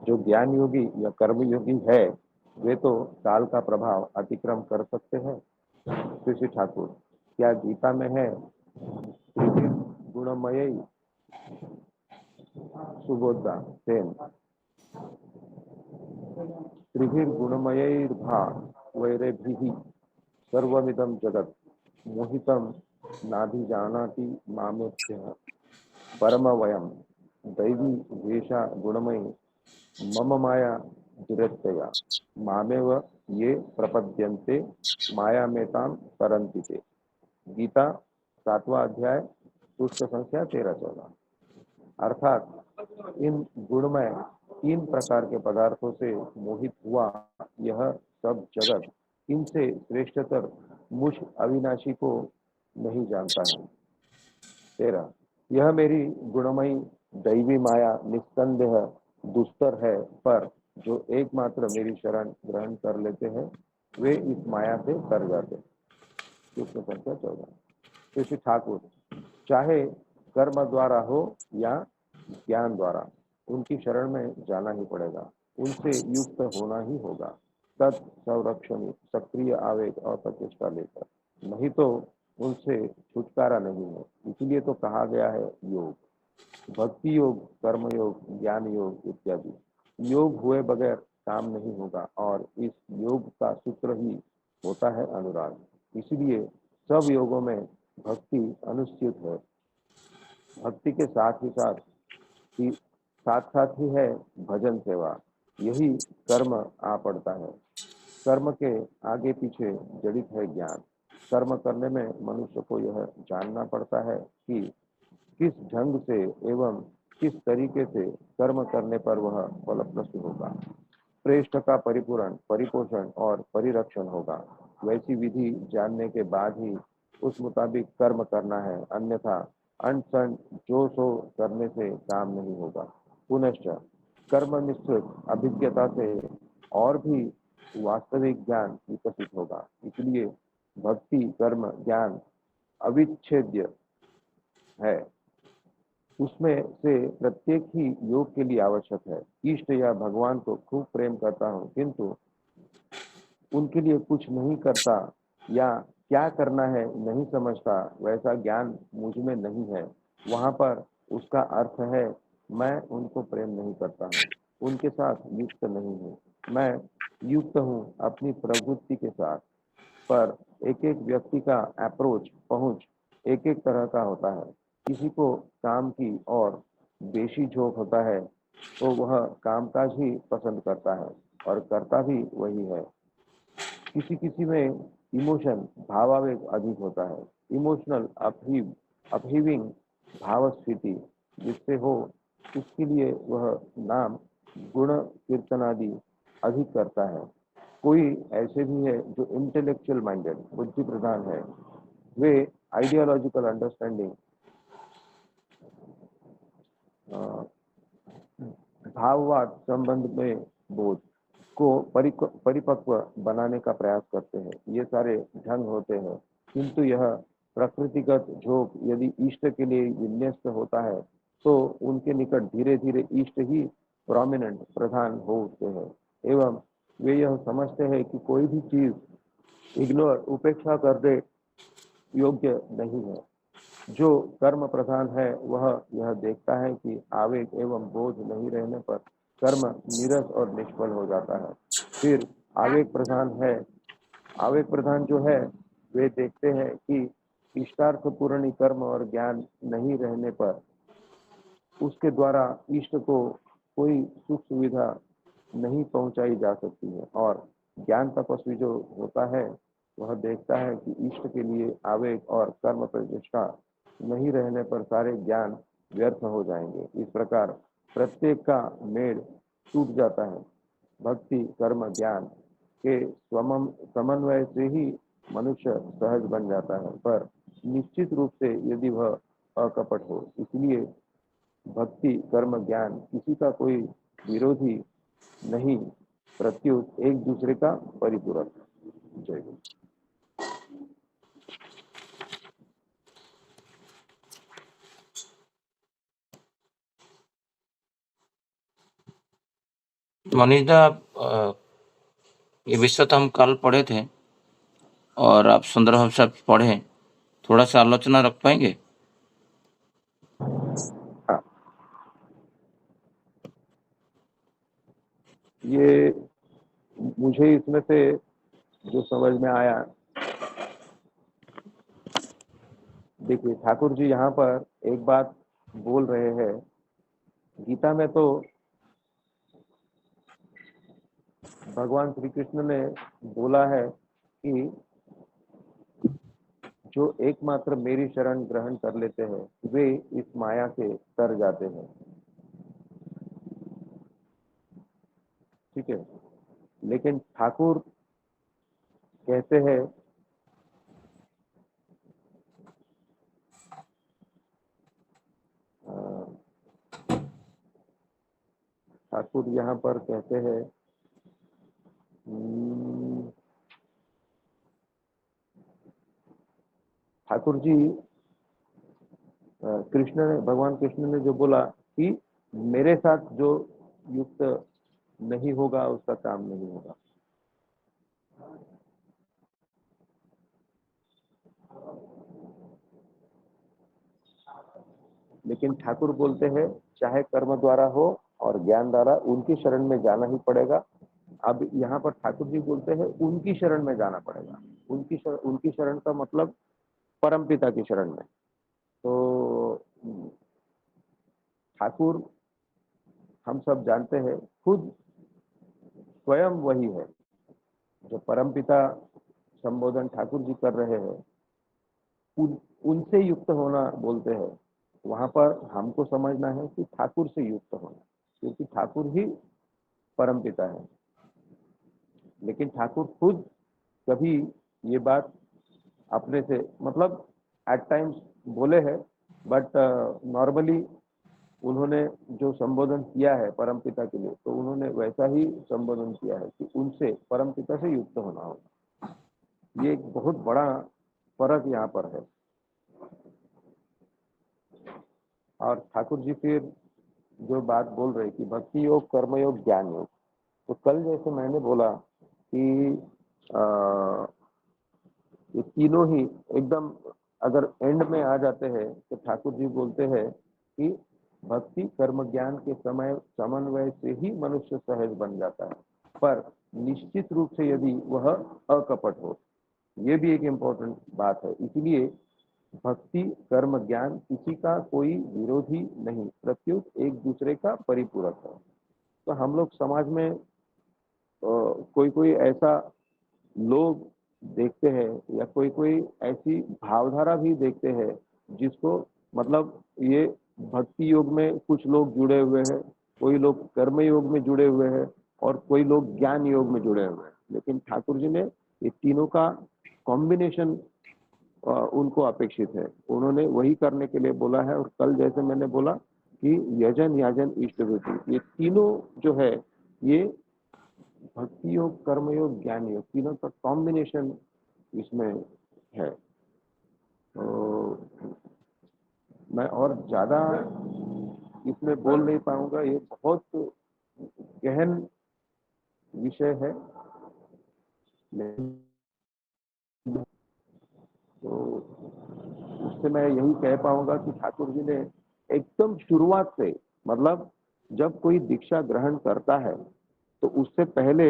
जो ज्ञान योगी या कर्म योगी है, वे तो काल का प्रभाव अतिक्रम कर सकते हैं। कृषि ठाकुर, क्या गीता में है त्रिभिर गुणमय सुबोधा सेन त्रिभिर गुणमयैर्भा वैरेभिः सर्वमिदं जगत् मोहितं नाभिजानाति मामेभ्यः परमवयम् दैवी वेशा गुणमयी मम माया दुरत्यया मामेव ये प्रपद्यन्ते मायामेतां तरन्ति ते। गीता 7वां अध्याय पृष्ठ संख्या 13-14। अर्थात इन गुणमय 3 प्रकार के पदार्थों से मोहित हुआ यह सब जगत इनसे श्रेष्ठतर मुझ अविनाशी को नहीं जानता है। 13, यह मेरी गुणमयी दैवी माया निस्संदेह दुस्तर है, पर जो एकमात्र मेरी शरण ग्रहण कर लेते हैं वे इस माया से तर जाते। कृष्ण संख्या 14। श्री ठाकुर, चाहे कर्म द्वारा हो या ज्ञान द्वारा उनकी शरण में जाना ही पड़ेगा, उनसे युक्त होना ही होगा, तत्संरक्षणी सक्रिय आवेग और प्रचेष्टा लेकर, नहीं तो उनसे छुटकारा नहीं है। इसलिए तो कहा गया है योग, भक्ति योग, कर्म योग, ज्ञान योग इत्यादि। योग हुए बगैर काम नहीं होगा और इस योग का सूत्र ही होता है अनुराग। इसलिए सब योगों में भक्ति अनुस्यूत है। भक्ति के साथ साथ ही है भजन सेवा, यही कर्म आ पड़ता है। कर्म के आगे पीछे जड़ित है ज्ञान। कर्म करने में मनुष्य को यह जानना पड़ता है कि किस ढंग से एवं किस तरीके से कर्म करने पर वह फलप्रसू होगा, प्रेष्ठ का परिपूरण, परिपोषण और परिरक्षण होगा। वैसी विधि जानने के बाद ही उस मुताबिक कर्म करना है, अन्यथा अनशन जो सो करने से काम नहीं होगा। पुनश्च कर्म मिश्रित अभिज्ञता से और भी वास्तविक ज्ञान विकसित होगा। इसलिए भक्ति कर्म ज्ञान अविच्छेद्य है, उसमें से प्रत्येक ही योग के लिए आवश्यक है। इष्ट या भगवान को खूब प्रेम करता हूँ, किंतु उनके लिए कुछ नहीं करता या क्या करना है नहीं समझता, वैसा ज्ञान मुझ में नहीं है, वहां पर उसका अर्थ है मैं उनको प्रेम नहीं करता हूँ, उनके साथ युक्त नहीं हूँ। मैं युक्त हूँ अपनी प्रवृत्ति के साथ। पर एक एक व्यक्ति का अप्रोच पहुंच एक एक तरह का होता है। किसी को काम की और बेशी झोंक होता है तो वह कामकाज ही पसंद करता है और करता भी वही है। किसी किसी में इमोशन भावावेग अधिक होता है, इमोशनल अपहीविंग भाव स्थिति जिससे हो, उसके लिए वह नाम गुण कीर्तन आदि अधिक करता है। कोई ऐसे भी है जो इंटेलेक्चुअल माइंडेड बुद्धि प्रधान है, वे आइडियोलॉजिकल अंडरस्टैंडिंग भाववाद संबंध में बोध को परिपक्व बनाने का प्रयास करते हैं। ये सारे ढंग होते हैं, किंतु यह प्रकृतिगत झोंक यदि इष्ट के लिए विन्यस्त होता है तो उनके निकट धीरे धीरे इष्ट ही प्रोमिनेंट प्रधान हो उठते हैं एवं वे यह समझते हैं कि कोई भी चीज इग्नोर उपेक्षा कर दे योग्य नहीं है। जो कर्म प्रधान है वह यह देखता है कि आवेग एवं बोझ नहीं रहने पर कर्म नीरस और निष्फल हो जाता है। फिर आवेग प्रधान है, आवेग प्रधान जो है वे देखते हैं कि इष्टार्थ पूर्ण कर्म और ज्ञान नहीं रहने पर उसके द्वारा इष्ट को कोई सुख सुविधा नहीं पहुंचाई जा सकती है। और ज्ञान तपस्वी जो होता है वह देखता है कि इष्ट के लिए आवेग और कर्म प्रतिष्ठा नहीं रहने पर सारे ज्ञान व्यर्थ हो जाएंगे। इस प्रकार प्रत्येक का मेल टूट जाता है। भक्ति कर्म ज्ञान के समन्वय से ही मनुष्य सहज बन जाता है, पर निश्चित रूप से यदि वह अकपट हो। इसलिए भक्ति कर्म ज्ञान किसी का कोई विरोधी नहीं, प्रत्युत एक दूसरे का परिपूरक। जय गुरु। मनीष दा, ये विषय तो हम कल पढ़े थे और आप सुंदर भाव से पढ़े, थोड़ा सा आलोचना रख पाएंगे? हाँ, ये मुझे इसमें से जो समझ में आया, देखिए ठाकुर जी यहाँ पर एक बात बोल रहे हैं। गीता में तो भगवान श्री कृष्ण ने बोला है कि जो एकमात्र मेरी शरण ग्रहण कर लेते हैं वे इस माया से तर जाते हैं। ठीक है, लेकिन ठाकुर कहते हैं ठाकुर यहाँ पर कहते हैं ठाकुर जी कृष्ण ने, भगवान कृष्ण ने जो बोला कि मेरे साथ जो युक्त नहीं होगा उसका काम नहीं होगा। लेकिन ठाकुर बोलते हैं चाहे कर्म द्वारा हो और ज्ञान द्वारा, उनकी शरण में जाना ही पड़ेगा। अब यहाँ पर ठाकुर जी बोलते हैं उनकी शरण में जाना पड़ेगा। उनकी शरण का मतलब परमपिता की शरण में। तो ठाकुर, हम सब जानते हैं, खुद स्वयं वही है जो परमपिता संबोधन ठाकुर जी कर रहे हैं। उनसे युक्त होना बोलते हैं, वहां पर हमको समझना है कि ठाकुर से युक्त होना, क्योंकि ठाकुर ही परमपिता है। लेकिन ठाकुर खुद कभी ये बात अपने से, मतलब एट टाइम्स बोले हैं, बट नॉर्मली उन्होंने जो संबोधन किया है परमपिता के लिए, तो उन्होंने वैसा ही संबोधन किया है कि उनसे, परमपिता से युक्त होना होगा। ये एक बहुत बड़ा फर्क यहाँ पर है। और ठाकुर जी फिर जो बात बोल रहे कि भक्ति योग, कर्म योग, ज्ञान योग, तो कल जैसे मैंने बोला कि ये तीनों ही एकदम अगर एंड में आ जाते हैं तो ठाकुर जी बोलते हैं कि भक्ति कर्म ज्ञान के समय समन्वय से ही मनुष्य सहज बन जाता है, पर निश्चित रूप से यदि वह अकपट हो। ये भी एक इम्पोर्टेंट बात है। इसलिए भक्ति कर्म ज्ञान किसी का कोई विरोधी नहीं, प्रत्युत एक दूसरे का परिपूरक है। तो हम लोग समाज में कोई कोई ऐसा लोग देखते हैं, या कोई कोई ऐसी भावधारा भी देखते हैं जिसको, मतलब ये भक्ति योग में कुछ लोग जुड़े हुए हैं, कोई लोग कर्म योग में जुड़े हुए हैं, और कोई लोग ज्ञान योग में जुड़े हुए हैं। लेकिन ठाकुर जी ने ये तीनों का कॉम्बिनेशन उनको अपेक्षित है, उन्होंने वही करने के लिए बोला है। और कल जैसे मैंने बोला कि यजन याजन इष्ट वृत्ति, ये तीनों जो है, ये भक्ति योग, कर्म योग, ज्ञान योग, तीनों का कॉम्बिनेशन इसमें है। तो मैं और ज्यादा इसमें बोल नहीं पाऊंगा, ये बहुत गहन विषय है। तो उससे मैं यही कह पाऊंगा कि ठाकुर जी ने एकदम शुरुआत से, मतलब जब कोई दीक्षा ग्रहण करता है तो उससे पहले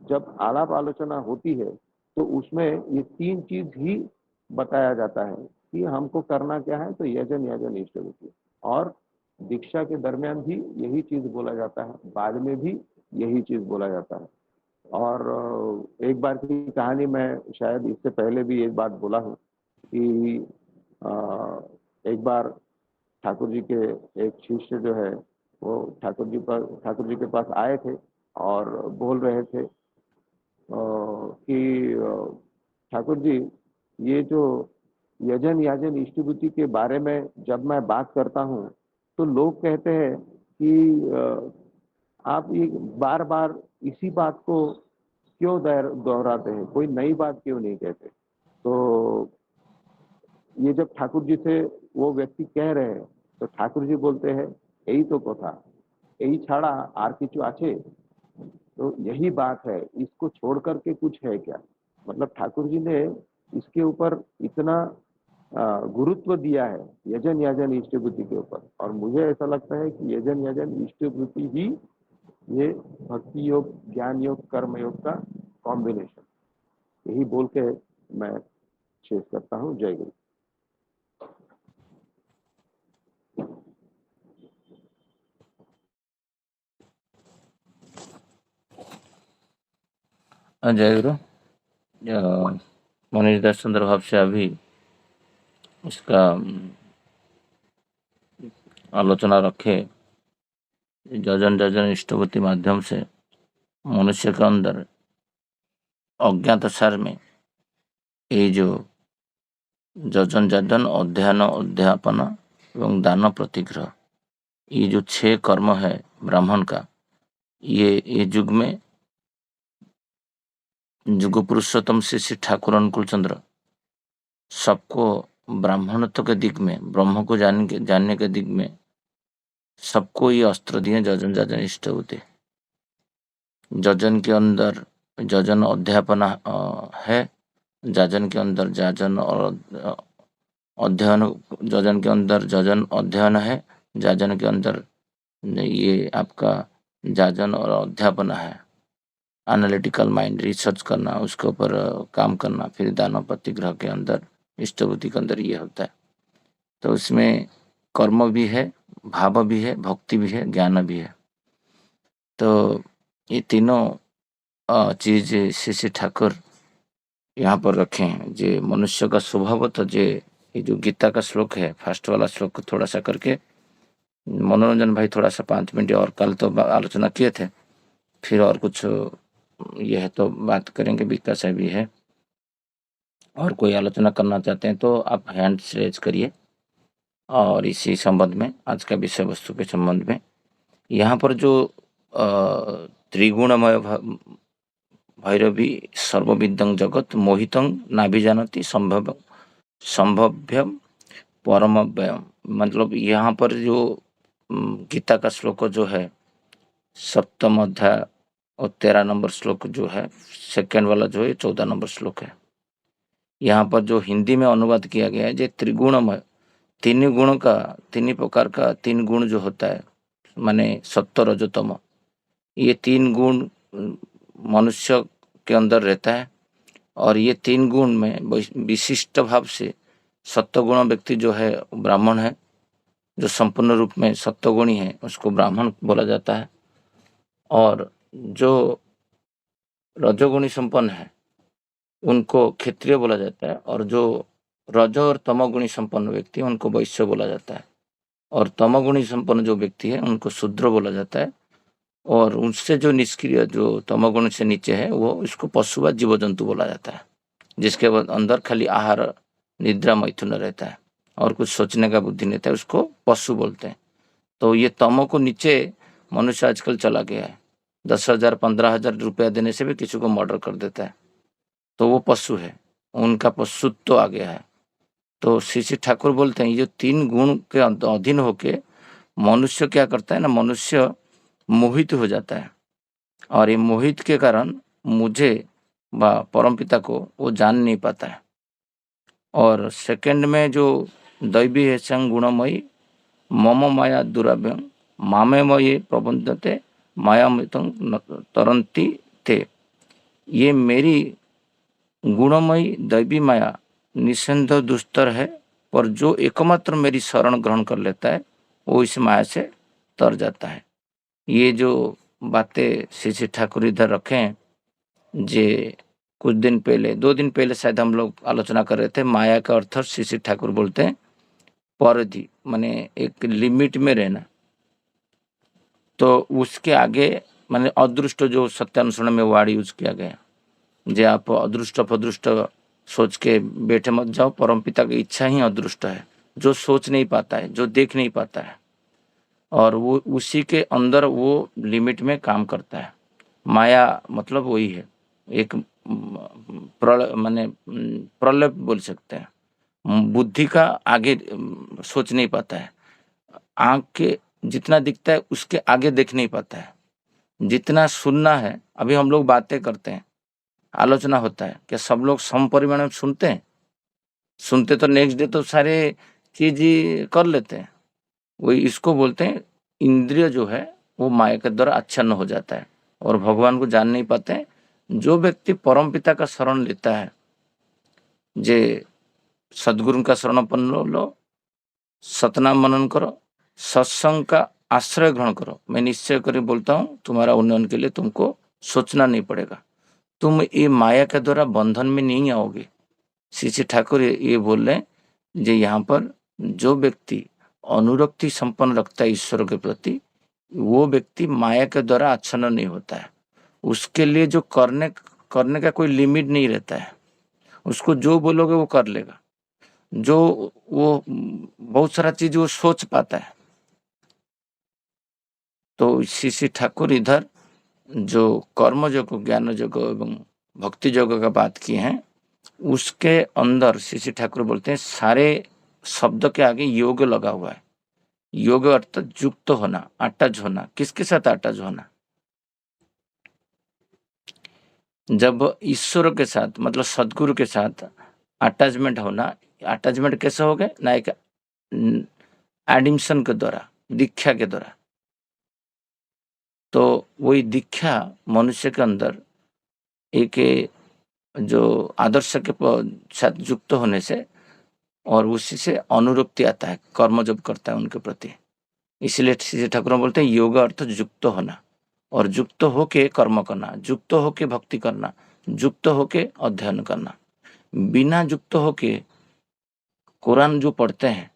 जब आलाप आलोचना होती है तो उसमें ये तीन चीज ही बताया जाता है कि हमको करना क्या है। तो यजन याजन इष्टवृत्ति, और दीक्षा के दरमियान भी यही चीज बोला जाता है, बाद में भी यही चीज बोला जाता है। और एक बार की कहानी, मैं शायद इससे पहले भी एक बात बोला हूँ कि एक बार ठाकुर जी के एक शिष्य जो है, वो ठाकुर जी के पास आए थे और बोल रहे थे कि ठाकुर जी, ये जो यजन याजन इष्टभूति के बारे में जब मैं बात करता हूँ तो लोग कहते हैं कि आप ये बार बार इसी बात को क्यों दोहराते हैं, कोई नई बात क्यों नहीं कहते। तो ये जब ठाकुर जी से वो व्यक्ति कह रहे हैं तो ठाकुर जी बोलते हैं यही तो कथा, यही छाड़ा आर किछु आछे। तो यही बात है, इसको छोड़ करके कुछ है क्या? मतलब ठाकुर जी ने इसके ऊपर इतना गुरुत्व दिया है, यजन याजन इष्ट बुद्धि के ऊपर, और मुझे ऐसा लगता है कि यजन याजन इष्ट बुद्धि ही ये भक्ति योग, ज्ञान योग, कर्म योग का कॉम्बिनेशन। यही बोल के मैं शेष करता हूँ। जय गुरु। जय गुरु। मनीष दास चंद्र भाव से अभी इसका आलोचना रखे। जजन जजन इष्टवती माध्यम से मनुष्य के अंदर अज्ञात सार में ये जो जजन जजन अध्ययन अध्यापन एवं दान प्रतिग्रह, ये जो 6 कर्म है ब्राह्मण का, ये युग में युग पुरुषोत्तम श्री श्री ठाकुर अनुकूल चंद्र सबको ब्राह्मणत्व के दिग में, ब्रह्म को जानने के दिग में सबको ये अस्त्र दिए। जजन जजन इष्ट होते, जजन के अंदर जजन अध्यापन है, जाजन के अंदर जाजन और अध्ययन, जजन के अंदर जजन अध्ययन है, जाजन के अंदर ये आपका जाजन और अध्यापन है। एनालिटिकल माइंड, रिसर्च करना, उसके ऊपर काम करना। फिर दान प्रतिग्रह के अंदर, इष्टबुद्धि के अंदर ये होता है। तो इसमें कर्म भी है, भाव भी है, भक्ति भी है, ज्ञान भी है। तो ये तीनों चीज श्री ठाकुर यहाँ पर रखे हैं। जो मनुष्य का स्वभाव तो ये जो गीता का श्लोक है, फर्स्ट वाला श्लोक को थोड़ा सा करके मनोरंजन भाई थोड़ा सा 5 मिनट, और कल तो आलोचना किए थे, फिर और कुछ ये है तो बात करेंगे। विकास भी है, और कोई आलोचना करना चाहते हैं तो आप हैंड रेज करिए। और इसी संबंध में, आज का विषय वस्तु के संबंध में, यहाँ पर जो त्रिगुणमय भैरवी सर्वविदं जगत मोहितं नाभिजानति संभव्यम परमव्ययम, मतलब यहाँ पर जो गीता का श्लोक जो है 7वां अध्याय और 13 नंबर श्लोक जो है, सेकेंड वाला जो है 14 नंबर श्लोक है। यहाँ पर जो हिंदी में अनुवाद किया गया है, जो त्रिगुणमय, 3 गुण का, 3 प्रकार का 3 गुण जो होता है, माने सत्व रजो तम, ये 3 गुण मनुष्य के अंदर रहता है। और ये 3 गुण में विशिष्ट भाव से सत्वगुण व्यक्ति जो है ब्राह्मण है, जो संपूर्ण रूप में सत्वगुणी है उसको ब्राह्मण बोला जाता है। और जो रजोगुणी संपन्न है उनको क्षत्रिय बोला जाता है। और जो रजो और तमोगुणी संपन्न व्यक्ति उनको वैश्य बोला जाता है। और तमोगुणी संपन्न जो व्यक्ति है उनको शूद्र बोला जाता है। और उससे जो निष्क्रिय, जो तमोगुण से नीचे है, वो इसको पशु व जीव जंतु बोला जाता है, जिसके अंदर खाली आहार निद्रा मैथुन रहता है और कुछ सोचने का बुद्धि नहीं रहता है, उसको पशु बोलते हैं। तो ये तमो को नीचे मनुष्य आजकल चला गया है। 10,000 15,000 रुपया देने से भी किसी को मर्डर कर देता है, तो वो पशु है, उनका पशुत्व तो आ गया है। तो श्री ठाकुर बोलते हैं ये 3 गुण के अधीन होके मनुष्य क्या करता है ना, मनुष्य मोहित हो जाता है। और ये मोहित के कारण मुझे व परमपिता को वो जान नहीं पाता है। और सेकंड में जो दैवी है संग गुणमयी मम माया दुराभ्यं मामे मये प्रबंधते मायामृतं तरंती थे, ये मेरी गुणमयी दैवी माया निसंदेह दुस्तर है, पर जो एकमात्र मेरी शरण ग्रहण कर लेता है वो इस माया से तर जाता है। ये जो बातें श्री ठाकुर इधर रखे हैं, जे कुछ दिन पहले, 2 दिन पहले शायद हम लोग आलोचना कर रहे थे। माया का अर्थ श्री ठाकुर बोलते हैं परिधि, माने एक लिमिट में रहना। तो उसके आगे माने अदृष्ट, जो सत्यानुसरण में वाणी यूज किया गया, जे आप अदृष्ट फदृष्ट सोच के बैठे मत जाओ, परमपिता की इच्छा ही अदृष्ट है, जो सोच नहीं पाता है, जो देख नहीं पाता है, और वो उसी के अंदर वो लिमिट में काम करता है। माया मतलब वही है, एक माने प्रलय बोल सकते हैं। बुद्धि का आगे सोच नहीं पाता है, आँख के जितना दिखता है उसके आगे देख नहीं पाता है। जितना सुनना है, अभी हम लोग बातें करते हैं, आलोचना होता है, क्या सब लोग सम परिमाण में सुनते हैं? सुनते तो नेक्स्ट डे तो सारे चीज ही कर लेते हैं। वही इसको बोलते हैं, इंद्रिय जो है वो माया के द्वारा आच्छन्न हो जाता है और भगवान को जान नहीं पाते हैं। जो व्यक्ति परम पिता का शरण लेता है, जे सदगुरु का शरणपन्न लो, सतनाम मनन करो, सत्संग का आश्रय ग्रहण करो। मैं निश्चय कर बोलता हूँ, तुम्हारा उन्नयन के लिए तुमको सोचना नहीं पड़ेगा, तुम ये माया के द्वारा बंधन में नहीं आओगे। श्री श्री ठाकुर ये बोल रहे हैं जे यहाँ पर जो व्यक्ति अनुरक्ति संपन्न रखता है ईश्वर के प्रति, वो व्यक्ति माया के द्वारा आच्छन्न नहीं होता है। उसके लिए जो करने का कोई लिमिट नहीं रहता है। उसको जो बोलोगे वो कर लेगा। जो वो बहुत सारा चीज वो सोच पाता है। तो श्री श्री ठाकुर इधर जो कर्म योग, ज्ञान योग एवं भक्ति योग का बात की है, उसके अंदर श्री श्री ठाकुर बोलते हैं सारे शब्द के आगे योग लगा हुआ है। योग अर्थात युक्त होना, अटैच होना। किसके साथ अटैच होना? जब ईश्वर के साथ मतलब सदगुरु के साथ अटैचमेंट होना। अटैचमेंट कैसे हो गए ना? एक एडमिशन के द्वारा, दीक्षा के द्वारा। तो वही दीक्षा मनुष्य के अंदर एक जो आदर्श के साथ युक्त होने से और उसी से अनुरक्ति आता है, कर्म जब करता है उनके प्रति। इसलिए श्री ठाकुर बोलते हैं योग अर्थ युक्त होना, और युक्त होके कर्म करना, युक्त होके भक्ति करना, युक्त होके अध्ययन करना। बिना युक्त होके कुरान जो पढ़ते हैं,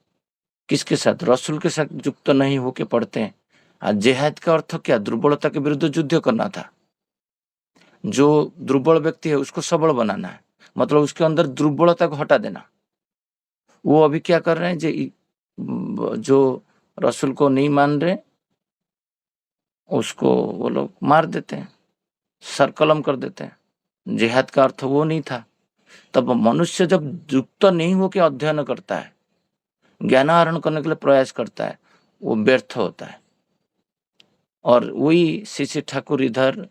किसके साथ? रसूल के साथ युक्त नहीं होके पढ़ते हैं। आज जिहाद का अर्थ क्या? दुर्बलता के विरुद्ध युद्ध करना था। जो दुर्बल व्यक्ति है उसको सबल बनाना है, मतलब उसके अंदर दुर्बलता को हटा देना। वो अभी क्या कर रहे हैं? जो रसूल को नहीं मान रहे उसको वो लोग मार देते हैं, सर कलम कर देते हैं। जिहाद का अर्थ वो नहीं था। तब मनुष्य जब युक्त नहीं होकर अध्ययन करता है, ज्ञान आहरण करने के लिए प्रयास करता है, वो व्यर्थ होता है। और वही श्री श्री ठाकुर इधर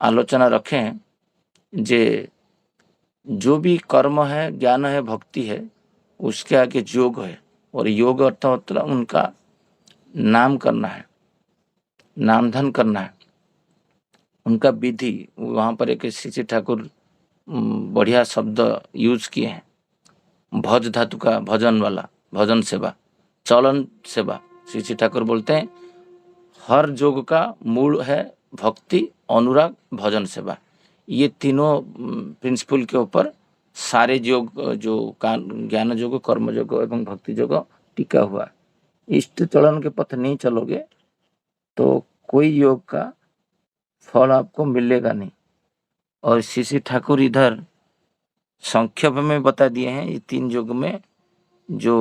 आलोचना रखें जे जो भी कर्म है, ज्ञान है, भक्ति है, उसके आगे योग है। और योग अर्थ होता है उनका नाम करना है, नामधन करना है, उनका विधि। वहाँ पर एक श्री श्री ठाकुर बढ़िया शब्द यूज किए हैं, भज धातु का भजन वाला, भजन सेवा, चलन सेवा। श्री श्री ठाकुर बोलते हैं हर योग का मूल है भक्ति, अनुराग, भजन सेवा। ये तीनों प्रिंसिपल के ऊपर सारे योग, जो ज्ञान योग, कर्म योग एवं भक्ति योग टिका हुआ है। इष्ट चलन के पथ नहीं चलोगे तो कोई योग का फल आपको मिलेगा नहीं। और श्री श्री ठाकुर इधर संक्षेप में बता दिए हैं ये तीन योग में जो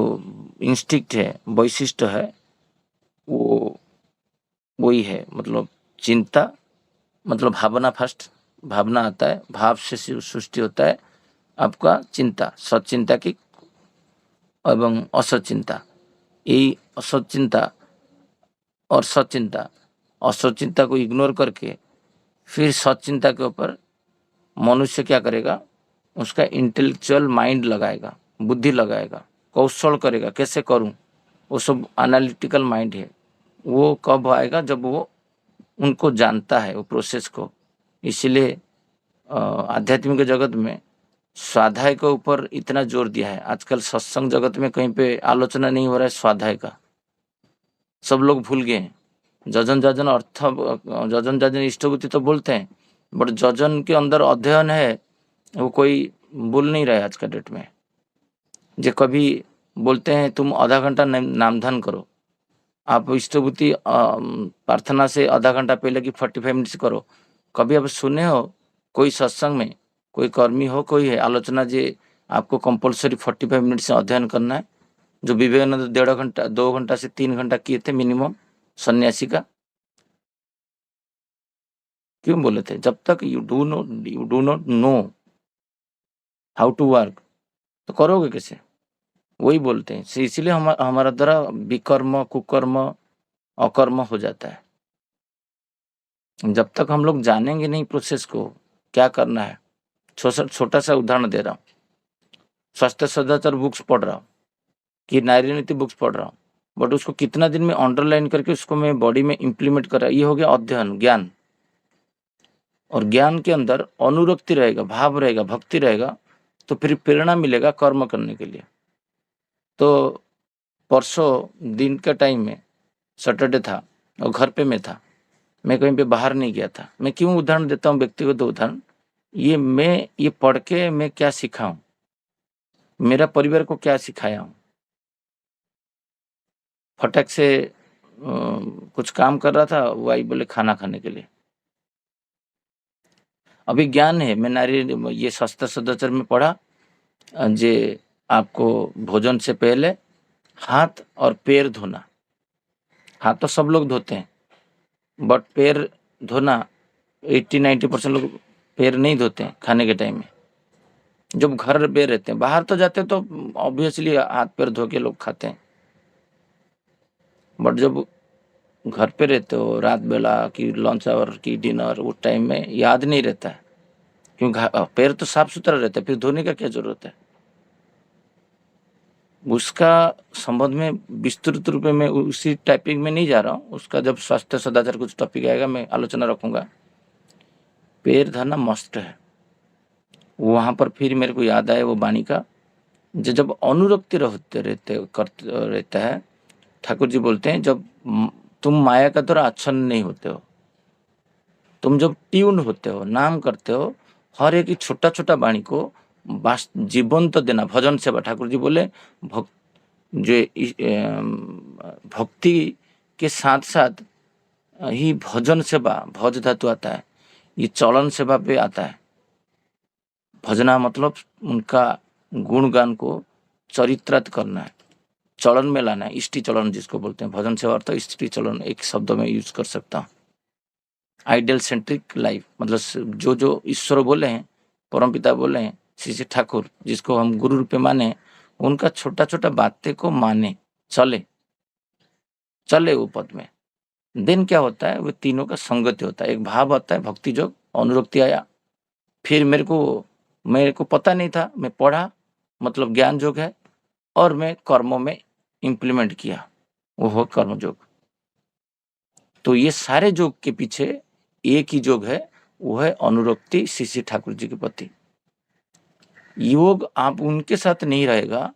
इंस्टिक्ट है, वैशिष्ट है, वो वही है। मतलब चिंता, मतलब भावना, फर्स्ट भावना आता है, भाव से सृष्टि होता है आपका चिंता, सचिंता की एवं असचिंता। यही असचिंता और सचिंता, असचिंता को इग्नोर करके फिर सचिंता के ऊपर मनुष्य क्या करेगा? उसका इंटेलेक्चुअल माइंड लगाएगा, बुद्धि लगाएगा, कौशल करेगा, कैसे करूं। वो सब एनालिटिकल माइंड है। वो कब आएगा? जब वो उनको जानता है, वो प्रोसेस को। इसलिए आध्यात्मिक जगत में स्वाध्याय के ऊपर इतना जोर दिया है। आजकल सत्संग जगत में कहीं पे आलोचना नहीं हो रहा है स्वाध्याय का, सब लोग भूल गए हैं। जजन जजन अर्थ, जजन जजन इष्टभूति तो बोलते हैं, बट जजन के अंदर अध्ययन है वो कोई बोल नहीं रहा है आज का डेट में। जो कभी बोलते हैं तुम आधा घंटा नामधन करो, आप इष्टभूति प्रार्थना से आधा घंटा पहले की 45 मिनट्स करो। कभी आप सुने हो कोई सत्संग में कोई कर्मी हो, कोई है आलोचना जे आपको कंपलसरी 45 मिनट से अध्ययन करना है? जो विवेकानंद 1.5 घंटा 2 घंटा से 3 घंटा किए थे मिनिमम सन्यासी का, क्यों बोले थे? जब तक you do not know how to work तो करोगे कैसे? वही बोलते हैं। इसलिए हमारा द्वारा विकर्म, कुकर्म, अकर्म हो जाता है। जब तक हम लोग जानेंगे नहीं प्रोसेस को क्या करना है। छोटा सा उदाहरण दे रहा हूँ, स्वास्थ्य सदाचार बुक्स पढ़ रहा हूँ कि नारी नीति बुक्स पढ़ रहा हूँ, बट उसको कितना दिन में अंडरलाइन करके उसको मैं बॉडी में इम्प्लीमेंट कर रहा, ये हो गया अध्ययन, ज्ञान। और ज्ञान के अंदर अनुरक्ति रहेगा, भाव रहेगा, भक्ति रहेगा, तो फिर प्रेरणा मिलेगा कर्म करने के लिए। तो परसों दिन का टाइम में सैटरडे था और घर पे मैं था, मैं कहीं पे बाहर नहीं गया था। मैं क्यों उदाहरण देता हूँ, व्यक्तिगत उदाहरण, ये पढ़ के मैं क्या सीखा हूँ, मेरा परिवार को क्या सिखाया हूँ। फटक से कुछ काम कर रहा था, वो आई बोले खाना खाने के लिए। अभी ज्ञान है, मैं नारी ये स्वास्थ्य सदाचार में पढ़ा, जे आपको भोजन से पहले हाथ और पैर धोना। हाथ तो सब लोग धोते हैं, बट पैर धोना 80-90% लोग पैर नहीं धोते हैं खाने के टाइम में। जब घर पे रहते हैं, बाहर तो जाते हैं तो ऑब्वियसली हाथ पैर धो के लोग खाते हैं, बट जब घर पे रहते हो रात बेला की लंच आवर की डिनर, वो टाइम में याद नहीं रहता है, क्योंकि पैर तो साफ सुथरा रहता है, फिर धोने का क्या जरूरत है। उसका संबंध में विस्तृत रूप में मैं उसी टॉपिक में नहीं जा रहा हूँ, उसका जब स्वास्थ्य सदाचार कुछ टॉपिक आएगा मैं आलोचना रखूंगा। पैर धोना मस्ट है। वहां पर फिर मेरे को याद आया वो वाणी का, जब अनुरक्ति रहता है, ठाकुर जी बोलते हैं, जब तुम माया का द्वारा आच्छन्न नहीं होते हो, तुम जब ट्यून होते हो, नाम करते हो, हर एक छोटा छोटा वाणी को जीवंत देना, भजन सेवा। ठाकुर जी बोले भक्ति के साथ साथ ही भजन सेवा, भज धातु आता है, ये चलन सेवा पे आता है। भजना मतलब उनका गुणगान को चरित्रार्थ करना है, चलन में लाना है, इष्टि चलन जिसको बोलते हैं। भजन सेवा अर्थ इष्टि चलन एक शब्द में यूज कर सकता हूँ। आइडियल सेंट्रिक लाइफ, मतलब जो ईश्वर बोले हैं, परमपिता बोले हैं, श्री ठाकुर जिसको हम गुरु रूप में माने, उनका छोटा छोटा बातें को माने, चले वो पद में। दिन क्या होता है, वो तीनों का संगति होता है। एक भाव आता है भक्ति योग, अनुरक्ति आया, फिर मेरे को पता नहीं था, मैं पढ़ा, मतलब ज्ञान योग है, और मैं कर्मों में इंप्लीमेंट किया, वो हो कर्म योग। तो ये सारे योग के पीछे एक ही योग है, वो है अनुरक्ति श्री ठाकुर जी के प्रति। योग आप उनके साथ नहीं रहेगा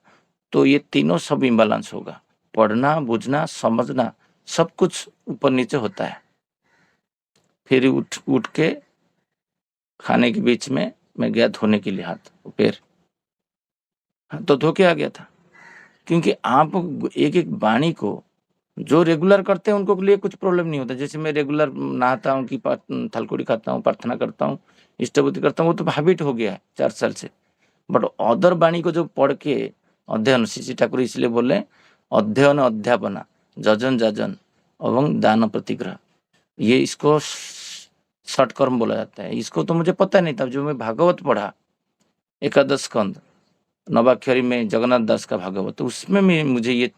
तो ये तीनों सब इम्बैलेंस होगा। पढ़ना, बुझना, समझना, सब कुछ ऊपर नीचे होता है। फिर उठ के खाने के बीच में मैं गया धोने के लिए हाथ पैर, तो धो के आ गया था। क्योंकि आप एक एक वाणी को जो रेगुलर करते हैं उनको के लिए कुछ प्रॉब्लम नहीं होता। जैसे मैं रेगुलर नहाता हूँ कि थलकुड़ी खाता हूँ, प्रार्थना करता हूँ, इष्टभूति करता हूँ, वो तो हैबिट हो गया है 4 साल से। बट अदर वाणी को जो पढ़ के अध्ययन, श्री ठाकुर इसलिए बोले अध्ययन अध्यापना जजन जाजन एवं दान प्रतिग्रह, ये इसको षट कर्म बोला जाता है। इसको तो मुझे पता नहीं था। जो मैं भागवत पढ़ा, एकादश स्कंद नवाक्षरी में जगन्नाथ दास का भागवत, तो उसमें मुझे ये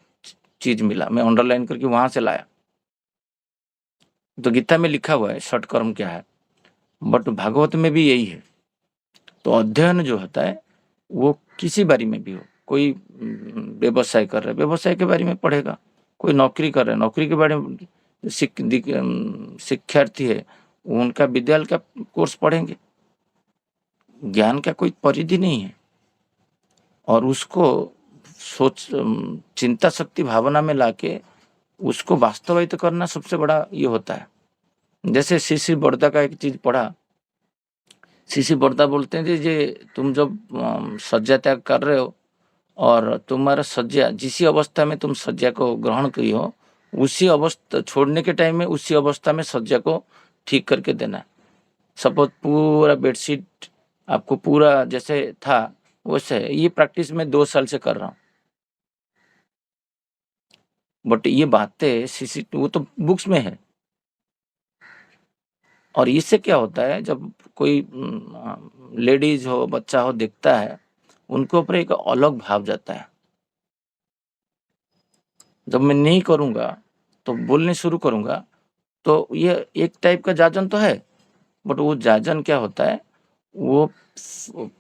चीज मिला, मैं अंडरलाइन करके वहां से लाया। तो गीता में लिखा हुआ है षट कर्म क्या है, बट भागवत में भी यही है। तो अध्ययन जो होता है वो किसी बारे में भी हो, कोई व्यवसाय कर रहा है, व्यवसाय के बारे में पढ़ेगा, कोई नौकरी कर रहा है, नौकरी के बारे में, शिक्षार्थी है, उनका विद्यालय का कोर्स पढ़ेंगे। ज्ञान का कोई परिधि नहीं है, और उसको चिंता शक्ति भावना में लाके उसको वास्तवित करना सबसे बड़ा ये होता है। जैसे श्री बड़दा का एक चीज पढ़ा, श्री बड़दा बोलते हैं जे तुम जब सज्जा त्याग कर रहे हो और तुम्हारा सज्जा जिस अवस्था में तुम सज्जा को ग्रहण करी हो, उसी अवस्था छोड़ने के टाइम में उसी अवस्था में सज्जा को ठीक करके देना। सपोज पूरा बेडशीट आपको पूरा जैसे था वैसे, ये प्रैक्टिस मैं 2 साल से कर रहा हूँ। बट ये बातें वो तो बुक्स में है। और इससे क्या होता है, जब कोई लेडीज हो, बच्चा हो, देखता है, उनको ऊपर एक अलग भाव जाता है। जब मैं नहीं करूंगा तो बोलने शुरू करूंगा, तो ये एक टाइप का जाजन तो है, बट वो जाजन क्या होता है, वो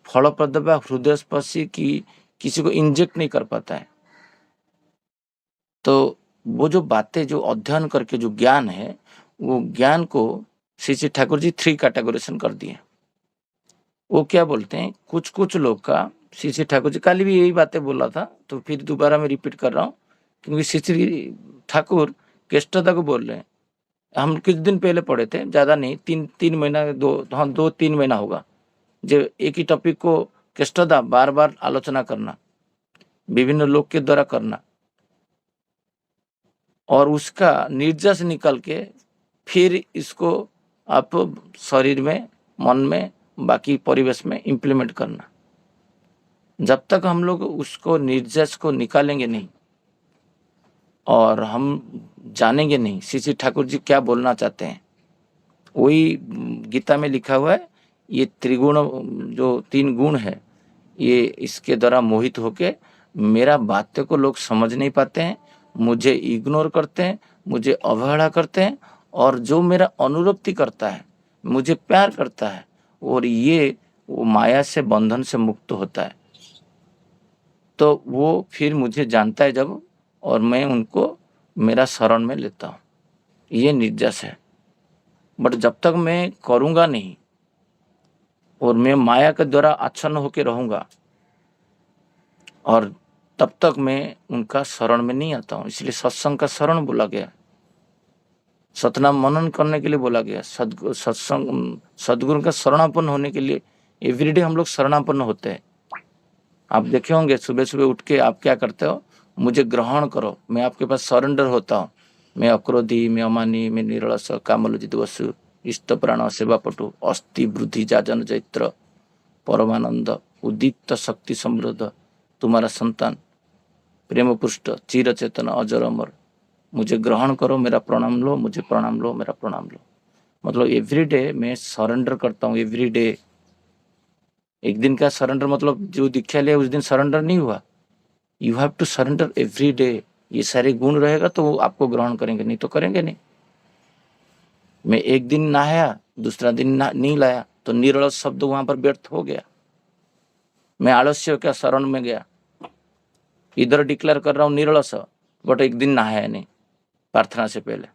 फलप्रद व हृदयस्पर्शी की किसी को इंजेक्ट नहीं कर पाता है। तो वो जो बातें जो अध्ययन करके जो ज्ञान है, वो ज्ञान को श्री श्री ठाकुर जी 3 कैटेगोराइजेशन कर दिए। वो क्या बोलते हैं, कुछ लोग का, श्री श्री ठाकुर जी कल भी यही बातें बोला था, तो फिर दोबारा मैं रिपीट कर रहा हूँ, क्योंकि श्री श्री ठाकुर केष्टदा को बोल रहे हैं। हम कुछ दिन पहले पढ़े थे, ज़्यादा नहीं, 3 महीना 2-3 महीना होगा, जो एक ही टॉपिक को केष्टदा बार-बार आलोचना करना, विभिन्न लोग के द्वारा करना, और उसका निर्जस निकल के फिर इसको आप शरीर में, मन में, बाकी परिवेश में इम्प्लीमेंट करना। जब तक हम लोग उसको निर्जस को निकालेंगे नहीं और हम जानेंगे नहीं श्री श्री ठाकुर जी क्या बोलना चाहते हैं, वही गीता में लिखा हुआ है, ये त्रिगुण जो 3 गुण है, ये इसके द्वारा मोहित होके मेरा बातें को लोग समझ नहीं पाते हैं, मुझे इग्नोर करते हैं, मुझे अवहेला करते हैं, और जो मेरा अनुरक्ति करता है, मुझे प्यार करता है, और ये वो माया से, बंधन से मुक्त होता है, तो वो फिर मुझे जानता है जब, और मैं उनको मेरा शरण में लेता हूँ। ये निर्जस है। बट जब तक मैं करूँगा नहीं और मैं माया के द्वारा आच्छन्न होके रहूँगा, और तब तक मैं उनका शरण में नहीं आता हूँ। इसलिए सत्संग का शरण बोला गया, सतनाम मनन करने के लिए बोला गया, सत्संग सदगुरु का शरणापन्न होने के लिए एवरीडे हम लोग शरणापन्न होते हैं। आप देखे होंगे सुबह सुबह उठ के आप क्या करते हो, मुझे ग्रहण करो, मैं आपके पास सरेंडर होता हूँ, मैं अक्रोधी, मैं अमानी, मैं निरलस, कामलोचित वसु, इष्ट प्राण सेवापटु, अस्थि वृद्धि जाजन चैत्र, परमानंद, उदीप्त शक्ति समृद्ध, तुम्हारा संतान, प्रेम पुष्ट, चिर चेतन, अजर अमर, मुझे ग्रहण करो, मेरा प्रणाम लो, मुझे प्रणाम लो, मेरा प्रणाम लो। मतलब एवरीडे मैं सरेंडर करता हूँ, एवरीडे। एक दिन का सरेंडर मतलब जो दीक्षा लिया उस दिन सरेंडर नहीं हुआ, you have to surrender every day. ये सारे गुण रहेगा तो वो आपको ग्रहण करेंगे, नहीं तो करेंगे नहीं। मैं एक दिन नहाया, दूसरा दिन नहीं लाया, तो निरलस शब्द वहां पर व्यर्थ हो गया। मैं आलस्य का शरण में गया, इधर डिक्लेयर कर रहा हूँ निरलस, बट एक दिन नहाया नहीं प्रार्थना से पहले,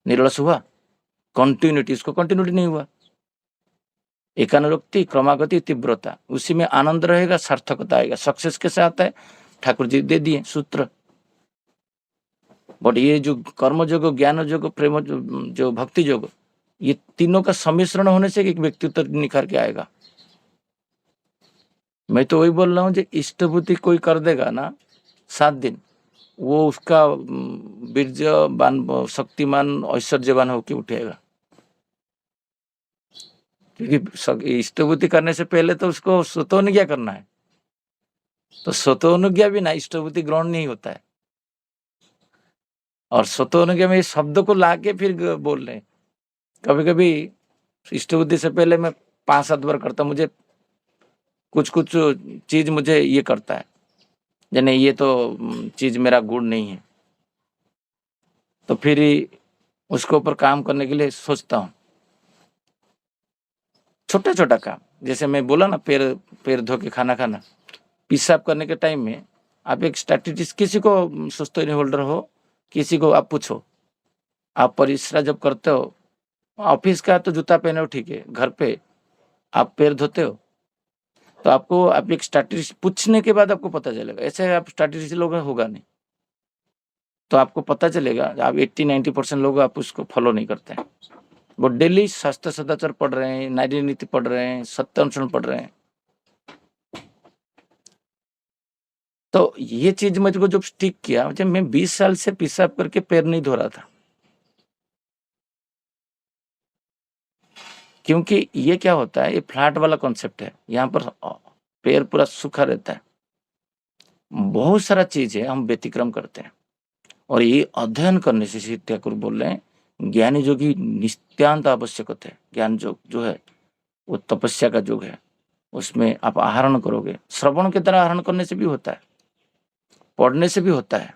निरलस हुआ? कंटिन्यूटी, उसको कंटिन्यूटी नहीं हुआ। एकानुरक्ति, क्रमागति, तीव्रता, उसी में आनंद रहेगा, सार्थकता आएगा। सक्सेस कैसे आता है? ठाकुर जी दे दिए सूत्र। बट ये जो कर्म योग, ज्ञान योग, प्रेम जो भक्ति योग, ये तीनों का सम्मिश्रण होने से एक व्यक्तित्व निखर के आएगा। मैं तो वही बोल रहा हूँ, जो इष्टभूति कोई कर देगा ना 7 दिन, वो उसका वीर्यवान, शक्तिमान, ऐश्वर्यवान होके उठेगा। क्योंकि इष्टभूति करने से पहले तो उसको स्वतोनुज्ञा करना है, तो स्वतोनुज्ञा भी ना इष्टभूति ग्रहण नहीं होता है। और स्वतोनुज्ञा में इस शब्द को लाके फिर बोल रहे हैं। कभी कभी इष्टबुद्धि से पहले मैं 5-7 बार करता, मुझे कुछ चीज मुझे ये करता है, यानी ये तो चीज मेरा गुण नहीं है, तो फिर उसके ऊपर काम करने के लिए सोचता हूँ। छोटा छोटा काम, जैसे मैं बोला ना, पैर धो के खाना खाना, पेशाब करने के टाइम में आप एक स्टैटिस्टिक्स, किसी को सुस्तोनी होल्डर हो, किसी को आप पूछो, आप परिश्रा जब करते हो, ऑफिस का तो जूता पहने हो ठीक है, घर पे आप पैर धोते हो, तो आपको आप एक स्टैटिस्टिक्स पूछने के बाद आपको पता चलेगा। ऐसे आप स्टैटिस्टिक्स लोग होगा नहीं, तो आपको पता चलेगा। आप 80-90% लोग आप उसको फॉलो नहीं करते हैं। वो डेली शास्त्र सदाचार पढ़ रहे हैं, नारी नीति पढ़ रहे हैं, सत्य अनुसरण पढ़ रहे हैं। तो ये चीज मुझको जब स्टिक किया, जब मैं 20 साल से पेशाब करके पैर नहीं धो रहा था, क्योंकि ये क्या होता है, ये फ्लैट वाला कॉन्सेप्ट है, यहाँ पर पैर पूरा सूखा रहता है। बहुत सारा चीज है हम व्यतिक्रम करते हैं, और ये अध्ययन करने से श्री ठाकुर बोल रहे हैं ज्ञानी योगी नित्यांत आवश्यक होते हैं। ज्ञान योग जो है वो तपस्या का योग है, उसमें आप आहरण करोगे। श्रवण की तरह आहरण करने से भी होता है, पढ़ने से भी होता है,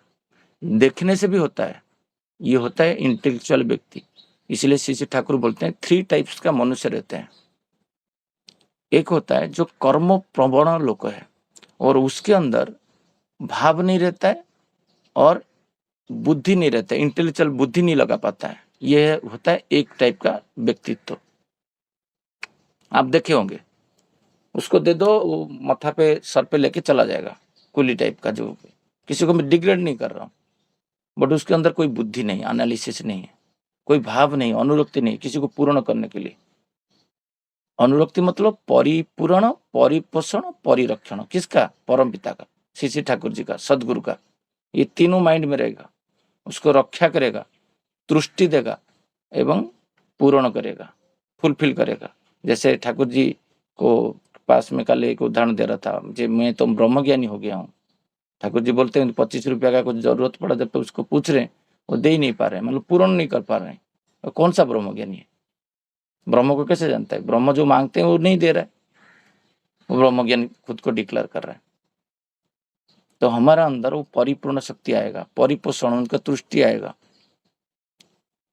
देखने से भी होता है। ये होता है इंटेलेक्चुअल व्यक्ति। इसलिए श्री श्री ठाकुर बोलते हैं 3 टाइप्स का मनुष्य रहते हैं। एक होता है जो कर्म प्रवण लोग है और उसके अंदर भाव नहीं रहता है और बुद्धि नहीं रहता है, इंटेलेक्चुअल बुद्धि नहीं लगा पाता है। यह होता है एक टाइप का व्यक्तित्व। आप देखे होंगे, उसको दे दो वो माथा पे सर पे लेके चला जाएगा, कुली टाइप का। जो किसी को मैं डिग्रेड नहीं कर रहा हूँ, बट उसके अंदर कोई बुद्धि नहीं, एनालिसिस नहीं है, कोई भाव नहीं, अनुरक्ति नहीं किसी को पूर्ण करने के लिए। अनुरक्ति मतलब परिपूर्ण, परिपोषण, परिरक्षण। किसका? परम पिता का, श्री श्री ठाकुर जी का, सदगुरु का। ये तीनों माइंड में रहेगा, उसको रक्षा करेगा, तुष्टि देगा एवं पूर्ण करेगा, फुलफिल करेगा। जैसे ठाकुर जी को पास में कल एक उदाहरण दे रहा था, जी मैं तो ब्रह्मज्ञानी हो गया हूँ। ठाकुर जी बोलते हैं 25 रुपया का कुछ जरूरत पड़ा, जब तो उसको पूछ रहे हैं वो दे ही नहीं पा रहे, मतलब पूर्ण नहीं कर पा रहे हैं। तो कौन सा ब्रह्मज्ञानी है? ब्रह्म को कैसे जानता है? ब्रह्म जो मांगते हैं वो नहीं दे रहा है, वो ब्रह्मज्ञानी खुद को डिक्लेयर कर रहा है। तो हमारा अंदर वो परिपूर्ण शक्ति आएगा, परिपोषण, उनका तुष्टि आएगा।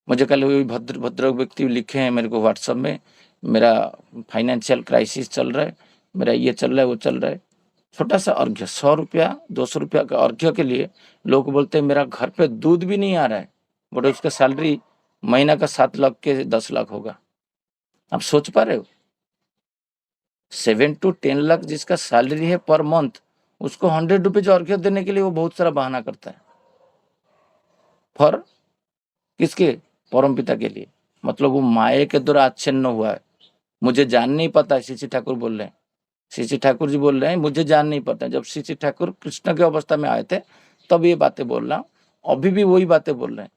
मुझे कल वही भद्र व्यक्ति लिखे हैं मेरे को व्हाट्सएप में, मेरा फाइनेंशियल क्राइसिस चल रहा है, मेरा ये चल रहा है, वो चल रहा है। छोटा सा अर्घ्य 100 रुपया 200 रुपया का अर्घ्य के लिए लोग बोलते हैं मेरा घर पे दूध भी नहीं आ रहा है, बट उसका सैलरी महीना का 7 लाख के 10 लाख होगा। आप सोच पा रहे हो? 7 to 10 लाख जिसका सैलरी है पर मंथ, उसको 100 रुपीज अर्घ्य देने के लिए वो बहुत सारा बहाना करता है। फॉर किसके? परम पिता के लिए। मतलब वो माया के द्वारा आच्छन्न हुआ है। मुझे जान नहीं पता, श्री श्री ठाकुर बोल रहे हैं, श्री श्री ठाकुर जी बोल रहे हैं मुझे जान नहीं पता। जब श्री श्री ठाकुर कृष्ण की अवस्था में आए थे तब ये बातें बोल रहा हूँ, अभी भी वही बातें बोल रहे हैं।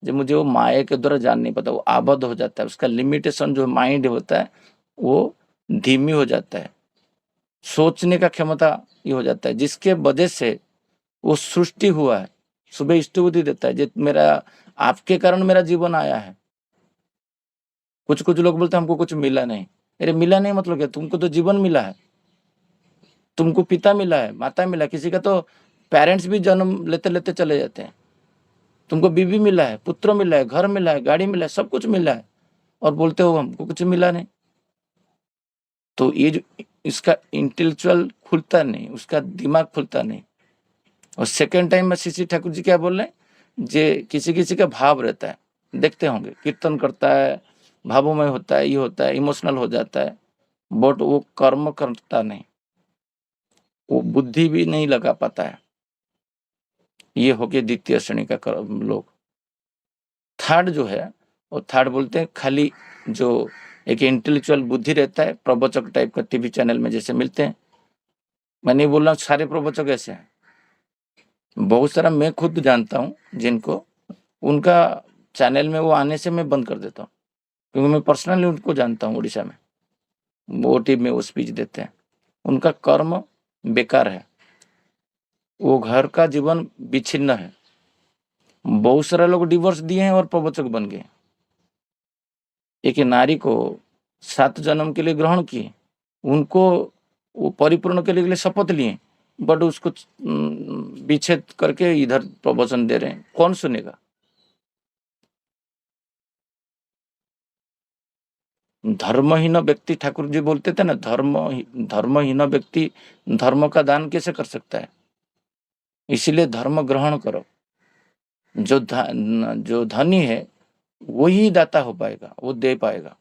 जब मुझे वो माया के द्वारा जान नहीं पता, वो आबद्ध हो जाता है, उसका लिमिटेशन जो माइंड होता है वो धीमी हो जाता है, सोचने का क्षमता ये हो जाता है, जिसके वजह से वो सृष्टि हुआ है। सुबह स्तुति देता है, जे मेरा आपके कारण मेरा जीवन आया है। कुछ कुछ लोग बोलते हैं हमको कुछ मिला नहीं। अरे मिला नहीं मतलब क्या? तुमको तो जीवन मिला है, तुमको पिता मिला है, माता मिला है। किसी का तो पेरेंट्स भी जन्म लेते लेते चले जाते हैं। तुमको बीवी मिला है, पुत्र मिला है, घर मिला है, गाड़ी मिला है, सब कुछ मिला है, और बोलते हो हमको कुछ मिला नहीं। तो ये जो इसका इंटेलेक्चुअल खुलता नहीं, उसका दिमाग खुलता नहीं। और सेकेंड टाइम में श्री ठाकुर जी क्या बोल रहे हैं, जे किसी किसी का भाव रहता है, देखते होंगे कीर्तन करता है, भावोमय होता है, ये होता है, इमोशनल हो जाता है, बट वो कर्म करता नहीं, वो बुद्धि भी नहीं लगा पाता है। ये हो गया द्वितीय श्रेणी का लोग। थर्ड जो है, वो थर्ड बोलते हैं खाली जो एक इंटेलेक्चुअल बुद्धि रहता है, प्रवचक टाइप का टीवी चैनल में जैसे मिलते हैं। मैं नहीं बोल रहा हूँ सारे प्रवचक ऐसे हैं, बहुत सारा मैं खुद जानता हूँ जिनको, उनका चैनल में वो आने से मैं बंद कर देता हूँ, क्योंकि मैं पर्सनली उनको जानता हूँ। उड़ीसा में वो टीम में वो स्पीच देते हैं, उनका कर्म बेकार है, वो घर का जीवन विच्छिन्न है। बहुत सारे लोग डिवोर्स दिए हैं और प्रवचक बन गए। एक नारी को 7 जन्म के लिए ग्रहण किए, उनको वो परिपूर्ण के लिए शपथ लिए, बट उसको विच्छेद करके इधर प्रवचन दे रहे हैं। कौन सुनेगा? धर्महीन व्यक्ति, ठाकुर जी बोलते थे ना, धर्महीन व्यक्ति धर्म का दान कैसे कर सकता है? इसीलिए धर्म ग्रहण करो। जो धनी है वही दाता हो पाएगा, वो दे पाएगा।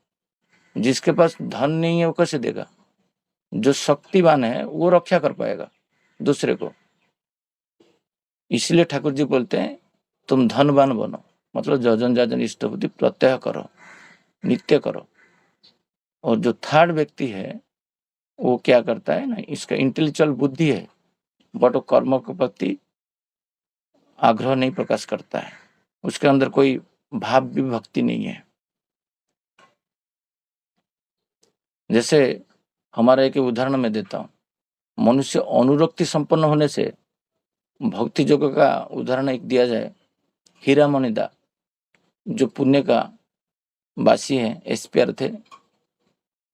जिसके पास धन नहीं है वो कैसे देगा? जो शक्तिवान है वो रक्षा कर पाएगा दूसरे को। इसलिए ठाकुर जी बोलते हैं तुम धनवान बनो, मतलब जजन जाजन इष्टबुद्धि प्रत्यय करो, नित्य करो। और जो थर्ड व्यक्ति है वो क्या करता है ना, इसका इंटेलेक्चुअल बुद्धि है, बट वो कर्म के प्रति आग्रह नहीं प्रकाश करता है, उसके अंदर कोई भाव विभक्ति नहीं है। जैसे हमारा एक उदाहरण मैं देता हूँ, मनुष्य अनुरक्ति संपन्न होने से भक्ति योग का उदाहरण एक दिया जाए। हीरामणि दा जो पुणे का वासी है, एसपीआर थे,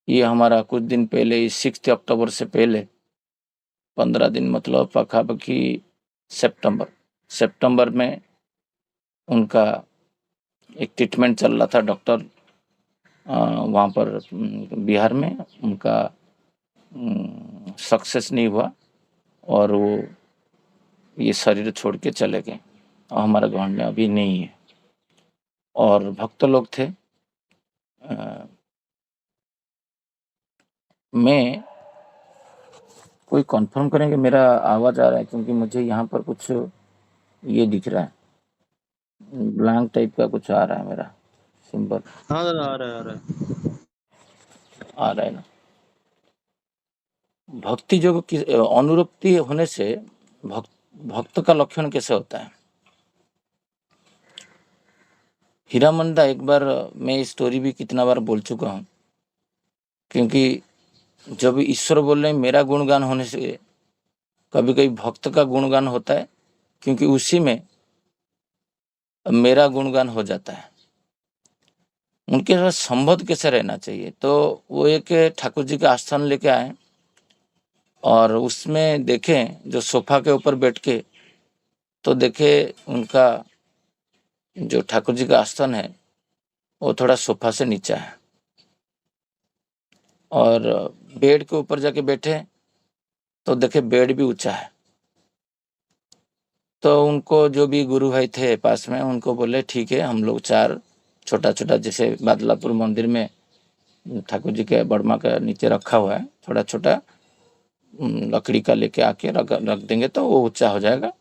ये हमारा कुछ दिन पहले 6 अक्टूबर से पहले 15 दिन, मतलब पखापखी सितंबर में उनका एक ट्रीटमेंट चल रहा था डॉक्टर वहाँ पर बिहार में, उनका सक्सेस नहीं हुआ और वो ये शरीर छोड़ के चले गए और हमारे गाँव में अभी नहीं है। और भक्त लोग थे। मैं कोई कंफर्म करेंगे, मेरा आवाज़ आ रहा है क्योंकि मुझे यहाँ पर कुछ ये दिख रहा है, ब्लैंक टाइप का कुछ आ रहा है मेरा सिंबल। हाँ दादा, आ रहा है ना। भक्ति योग की अनुरक्ति होने से भक्त का लक्षण कैसे होता है? हीरामंदा एक बार मैं स्टोरी भी कितना बार बोल चुका हूँ, क्योंकि जब ईश्वर बोल रहे हैं मेरा गुणगान होने से कभी कभी भक्त का गुणगान होता है, क्योंकि उसी में मेरा गुणगान हो जाता है। उनके साथ संबंध कैसे रहना चाहिए? तो वो एक ठाकुर जी का आस्थान लेके आए और उसमें देखें जो सोफा के ऊपर बैठ के, तो देखे उनका जो ठाकुर जी का आस्थान है वो थोड़ा सोफा से नीचा है, और बेड के ऊपर जाके बैठे तो देखे बेड भी ऊंचा है। तो उनको जो भी गुरु भाई थे पास में, उनको बोले ठीक है, हम लोग 4 छोटा छोटा, जैसे बादलापुर मंदिर में ठाकुर जी के बर्मा का नीचे रखा हुआ है, थोड़ा छोटा लकड़ी का लेके आके रख देंगे तो वो ऊंचा हो जाएगा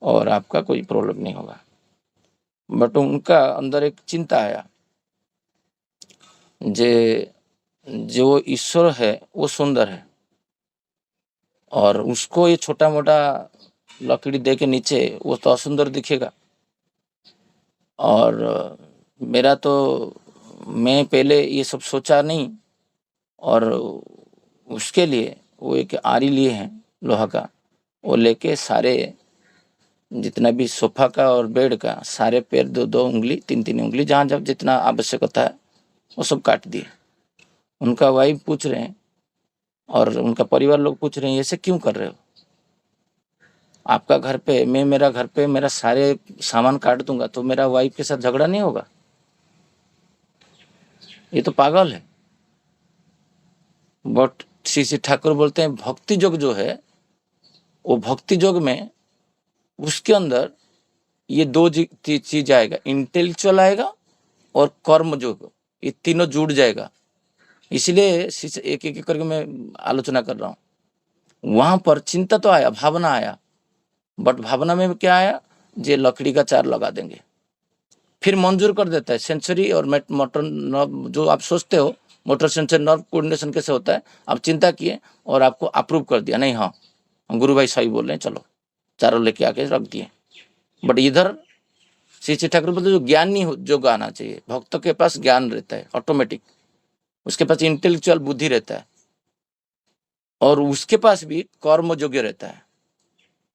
और आपका कोई प्रॉब्लम नहीं होगा। बट उनका अंदर एक चिंता आया, जो ईश्वर है वो सुंदर है और उसको ये छोटा मोटा लकड़ी दे के नीचे वो तो असुंदर दिखेगा। और मेरा तो, मैं पहले ये सब सोचा नहीं, और उसके लिए वो एक आरी लिए हैं लोहा का, वो लेके सारे जितना भी सोफा का और बेड का सारे पैर 2-2 उंगली 3-3 उंगली जहाँ जब जितना आवश्यक होता है वो सब काट दिए। उनका वाइफ पूछ रहे हैं और उनका परिवार लोग पूछ रहे हैं, ऐसे क्यों कर रहे हो? आपका घर पे, मैं मेरा घर पे मेरा सारे सामान काट दूंगा तो मेरा वाइफ के साथ झगड़ा नहीं होगा? ये तो पागल है। बट श्री ठाकुर बोलते हैं भक्ति योग जो है, वो भक्ति योग में उसके अंदर ये 2 चीज आएगा, इंटेलेक्चुअल आएगा और कर्म योग, ये तीनों जुड़ जाएगा। इसलिए एक एक करके मैं आलोचना कर रहा हूँ। वहां पर चिंता तो आया, भावना आया, बट भावना में क्या आया, जे लकड़ी का 4 लगा देंगे, फिर मंजूर कर देता है। सेंसरी और मोटर नर्व, जो आप सोचते हो मोटर सेंसर नर्व कोऑर्डिनेशन कैसे होता है, आप चिंता किए और आपको अप्रूव कर दिया, नहीं हाँ गुरु भाई सही बोल रहे हैं, चलो 4 लेके आके रख दिए। बट इधर श्री ठाकुर बोलते जो ज्ञान नहीं जो आना चाहिए, भक्त के पास ज्ञान रहता है ऑटोमेटिक, उसके पास इंटेलेक्चुअल बुद्धि रहता है और उसके पास भी कर्म योग्य रहता है।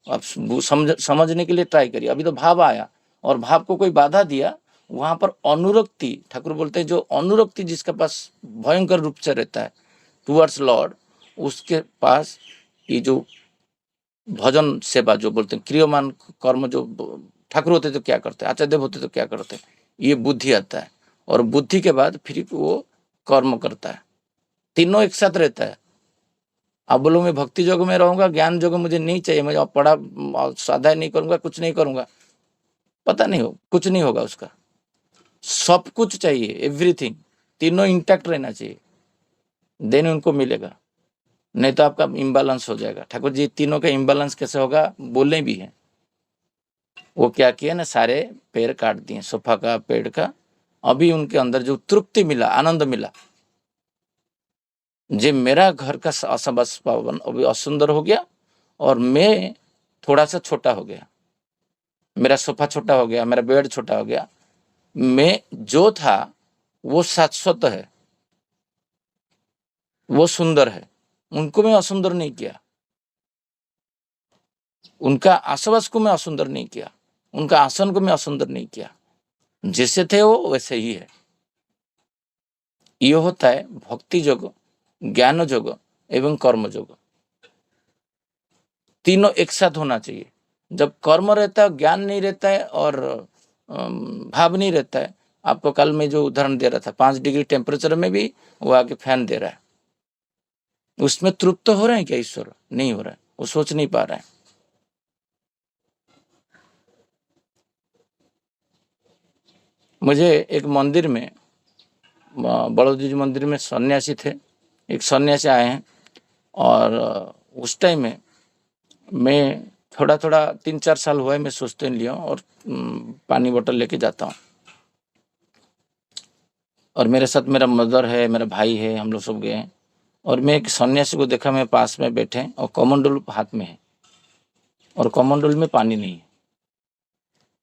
आप समझने के लिए ट्राई करिए। अभी तो भाव आया और भाव को कोई बाधा दिया, वहां पर अनुरक्ति, ठाकुर बोलते हैं जो अनुरक्ति जिसके पास भयंकर रूप से रहता है टुवर्ड्स लॉर्ड, उसके पास ये जो भजन सेवा जो बोलते हैं क्रियमान कर्म, जो ठाकुर होते तो क्या करते, आचार्य देव होते तो क्या करते, ये बुद्धि आता है और बुद्धि के बाद फिर वो कर्म करता है, तीनों एक साथ रहता है। आप बोलो मैं भक्ति योग में रहूंगा, ज्ञान योग मुझे नहीं चाहिए, मैं पढ़ा स्वाध्याय नहीं करूंगा, कुछ नहीं करूंगा, पता नहीं हो कुछ नहीं होगा उसका। सब कुछ चाहिए, एवरीथिंग, तीनों इंटैक्ट रहना चाहिए, देन उनको मिलेगा, नहीं तो आपका इम्बैलेंस हो जाएगा। ठाकुर जी तीनों का इम्बैलेंस कैसे होगा बोलने भी है। वो क्या किया ना, सारे पैर काट दिए सोफा का, पेड़ का। अभी उनके अंदर जो तृप्ति मिला, आनंद मिला, जे मेरा घर का असबस पावन अभी असुंदर हो गया और मैं थोड़ा सा छोटा हो गया, मेरा सोफा छोटा हो गया, मेरा बेड छोटा हो गया, मैं जो था वो शाश्वत है, वो सुंदर है, उनको मैं असुंदर नहीं किया, उनका आसवास को मैं असुंदर नहीं किया, उनका आसन को मैं असुंदर नहीं किया, जैसे थे वो वैसे ही है। ये होता है भक्ति योग, ज्ञान योग एवं कर्म योग, तीनों एक साथ होना चाहिए। जब कर्म रहता है, ज्ञान नहीं रहता है और भाव नहीं रहता है। आपको कल मैं जो उदाहरण दे रहा था, 5 डिग्री टेम्परेचर में भी वो आके फैन दे रहा है, उसमें तृप्त तो हो रहे हैं क्या ईश्वर? नहीं हो रहा है, वो सोच नहीं पा रहा है। मुझे एक मंदिर में, बड़ौदी जी मंदिर में सन्यासी थे, एक सन्यासी आए हैं, और उस टाइम में मैं थोड़ा 3-4 साल हुआ है मैं सोचते लिया हूँ, और पानी बोतल लेके जाता हूँ, और मेरे साथ मेरा मदर है, मेरा भाई है, हम लोग सब गए हैं, और मैं एक सन्यासी को देखा, मेरे पास में बैठे हैं और कमंडल हाथ में है, और कमंडल में पानी नहीं है,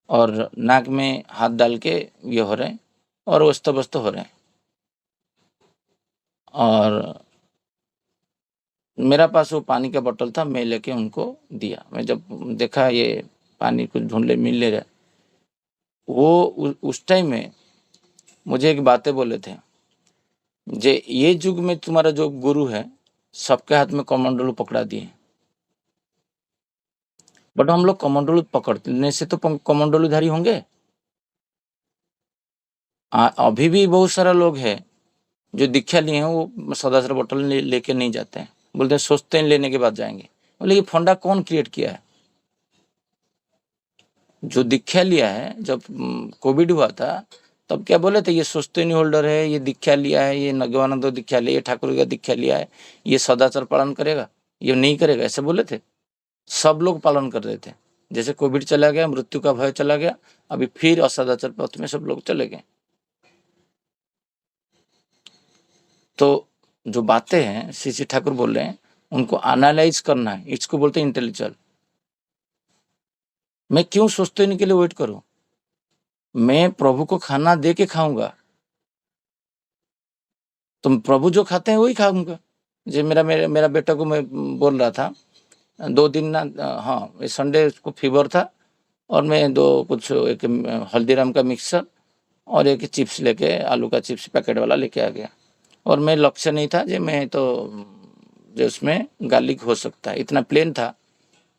और नाक में हाथ डाल के ये हो रहे हैं, और अस्त व्यस्त हो रहे हैं। और मेरा पास वो पानी का बोतल था, मैं लेके उनको दिया। मैं जब देखा ये पानी कुछ ढूंढ मिल ले रहा, वो उस टाइम में मुझे एक बातें बोले थे, जे ये युग में तुम्हारा जो गुरु है सबके हाथ में कमंडलू पकड़ा दिए, बट हम लोग कमंडलू पकड़ने से तो कमंडलूधारी होंगे। अभी भी बहुत सारा लोग हैं जो दीक्षा लिए हैं, वो सदासर बोतल लेके नहीं जाते हैं, बोलते हैं सोचते हैं लेने के बाद जाएंगे। बोले ये फंडा कौन क्रिएट किया है? जो दीक्षा लिया है, जब कोविड हुआ था तब क्या बोले थे, ये सोस्तेनी होल्डर है, ये दीक्षा लिया है, ये नगवानंद दीक्षा लिया, ठाकुर का दीक्षा लिया है, ये सदाचार पालन करेगा, ये नहीं करेगा, ऐसे बोले थे। सब लोग पालन कर रहे थे। जैसे कोविड चला गया, मृत्यु का भय चला गया, अभी फिर असदाचार पथ में सब लोग चले गए। तो जो बातें हैं श्री ठाकुर बोल रहे हैं, उनको एनालाइज करना है, इसको बोलते हैं इंटेलेक्चुअल। मैं क्यों सोचते के लिए वेट करूं? मैं प्रभु को खाना दे के खाऊंगा, तो प्रभु जो खाते हैं वही खाऊंगा। जो मेरा बेटा को मैं बोल रहा था, 2 दिन ना, हाँ संडे को फीवर था, और मैं कुछ एक हल्दीराम का मिक्सर और एक चिप्स लेके, आलू का चिप्स पैकेट वाला लेके आ गया, और मैं लक्ष्य नहीं था जो मैं तो जो उसमें गार्लिक हो सकता है, इतना प्लेन था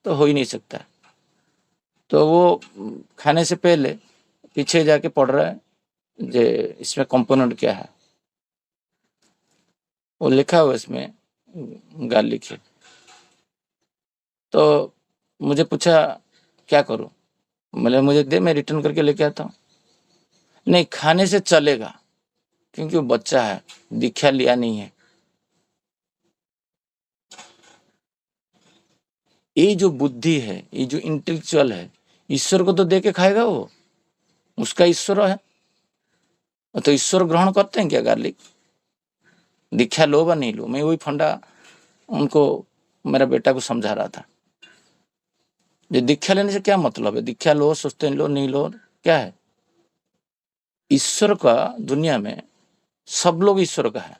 तो हो ही नहीं सकता। तो वो खाने से पहले पीछे जाके पढ़ रहा है जो इसमें कंपोनेंट क्या है, वो लिखा हुआ इसमें गार्लिक है। तो मुझे पूछा क्या करूं, मुझे दे, मैं रिटर्न करके लेके आता हूँ। नहीं, खाने से चलेगा, क्योंकि वो बच्चा है, दीक्षा लिया नहीं है। ये जो बुद्धि है, ये जो इंटेलेक्चुअल है, ईश्वर को तो दे के खाएगा, वो उसका ईश्वर है। तो ईश्वर ग्रहण करते हैं क्या गार्लिक? दीक्षा लो व नहीं लो, मैं वही फंडा उनको, मेरा बेटा को समझा रहा था। जो दीक्षा लेने से क्या मतलब है? दीक्षा लो, सोचते लो, नहीं लो, क्या है? ईश्वर का दुनिया में सब लोग ईश्वर का है।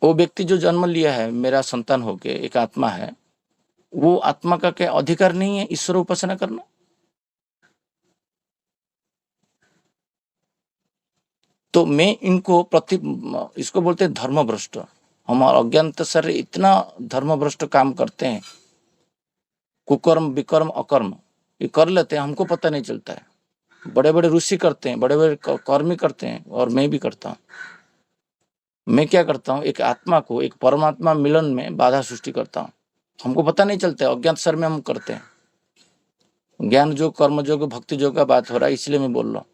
वो व्यक्ति जो जन्म लिया है मेरा संतान होके, एक आत्मा है, वो आत्मा का क्या अधिकार नहीं है ईश्वर उपासना करना? तो मैं इनको इसको बोलते हैं धर्मभ्रष्ट। हमारा अज्ञानता सर इतना धर्मभ्रष्ट काम करते हैं, कुकर्म विकर्म अकर्म ये कर लेते हैं, हमको पता नहीं चलता है। बड़े बड़े ऋषि करते हैं, बड़े बड़े कर्मी करते हैं, और मैं भी करता हूँ। मैं क्या करता हूँ, एक आत्मा को एक परमात्मा मिलन में बाधा सृष्टि करता हूँ। हमको पता नहीं चलता है, अज्ञात सर में हम करते हैं। ज्ञान योग, कर्म योग, भक्ति योग का बात हो रहा है, इसलिए मैं बोल रहा हूँ।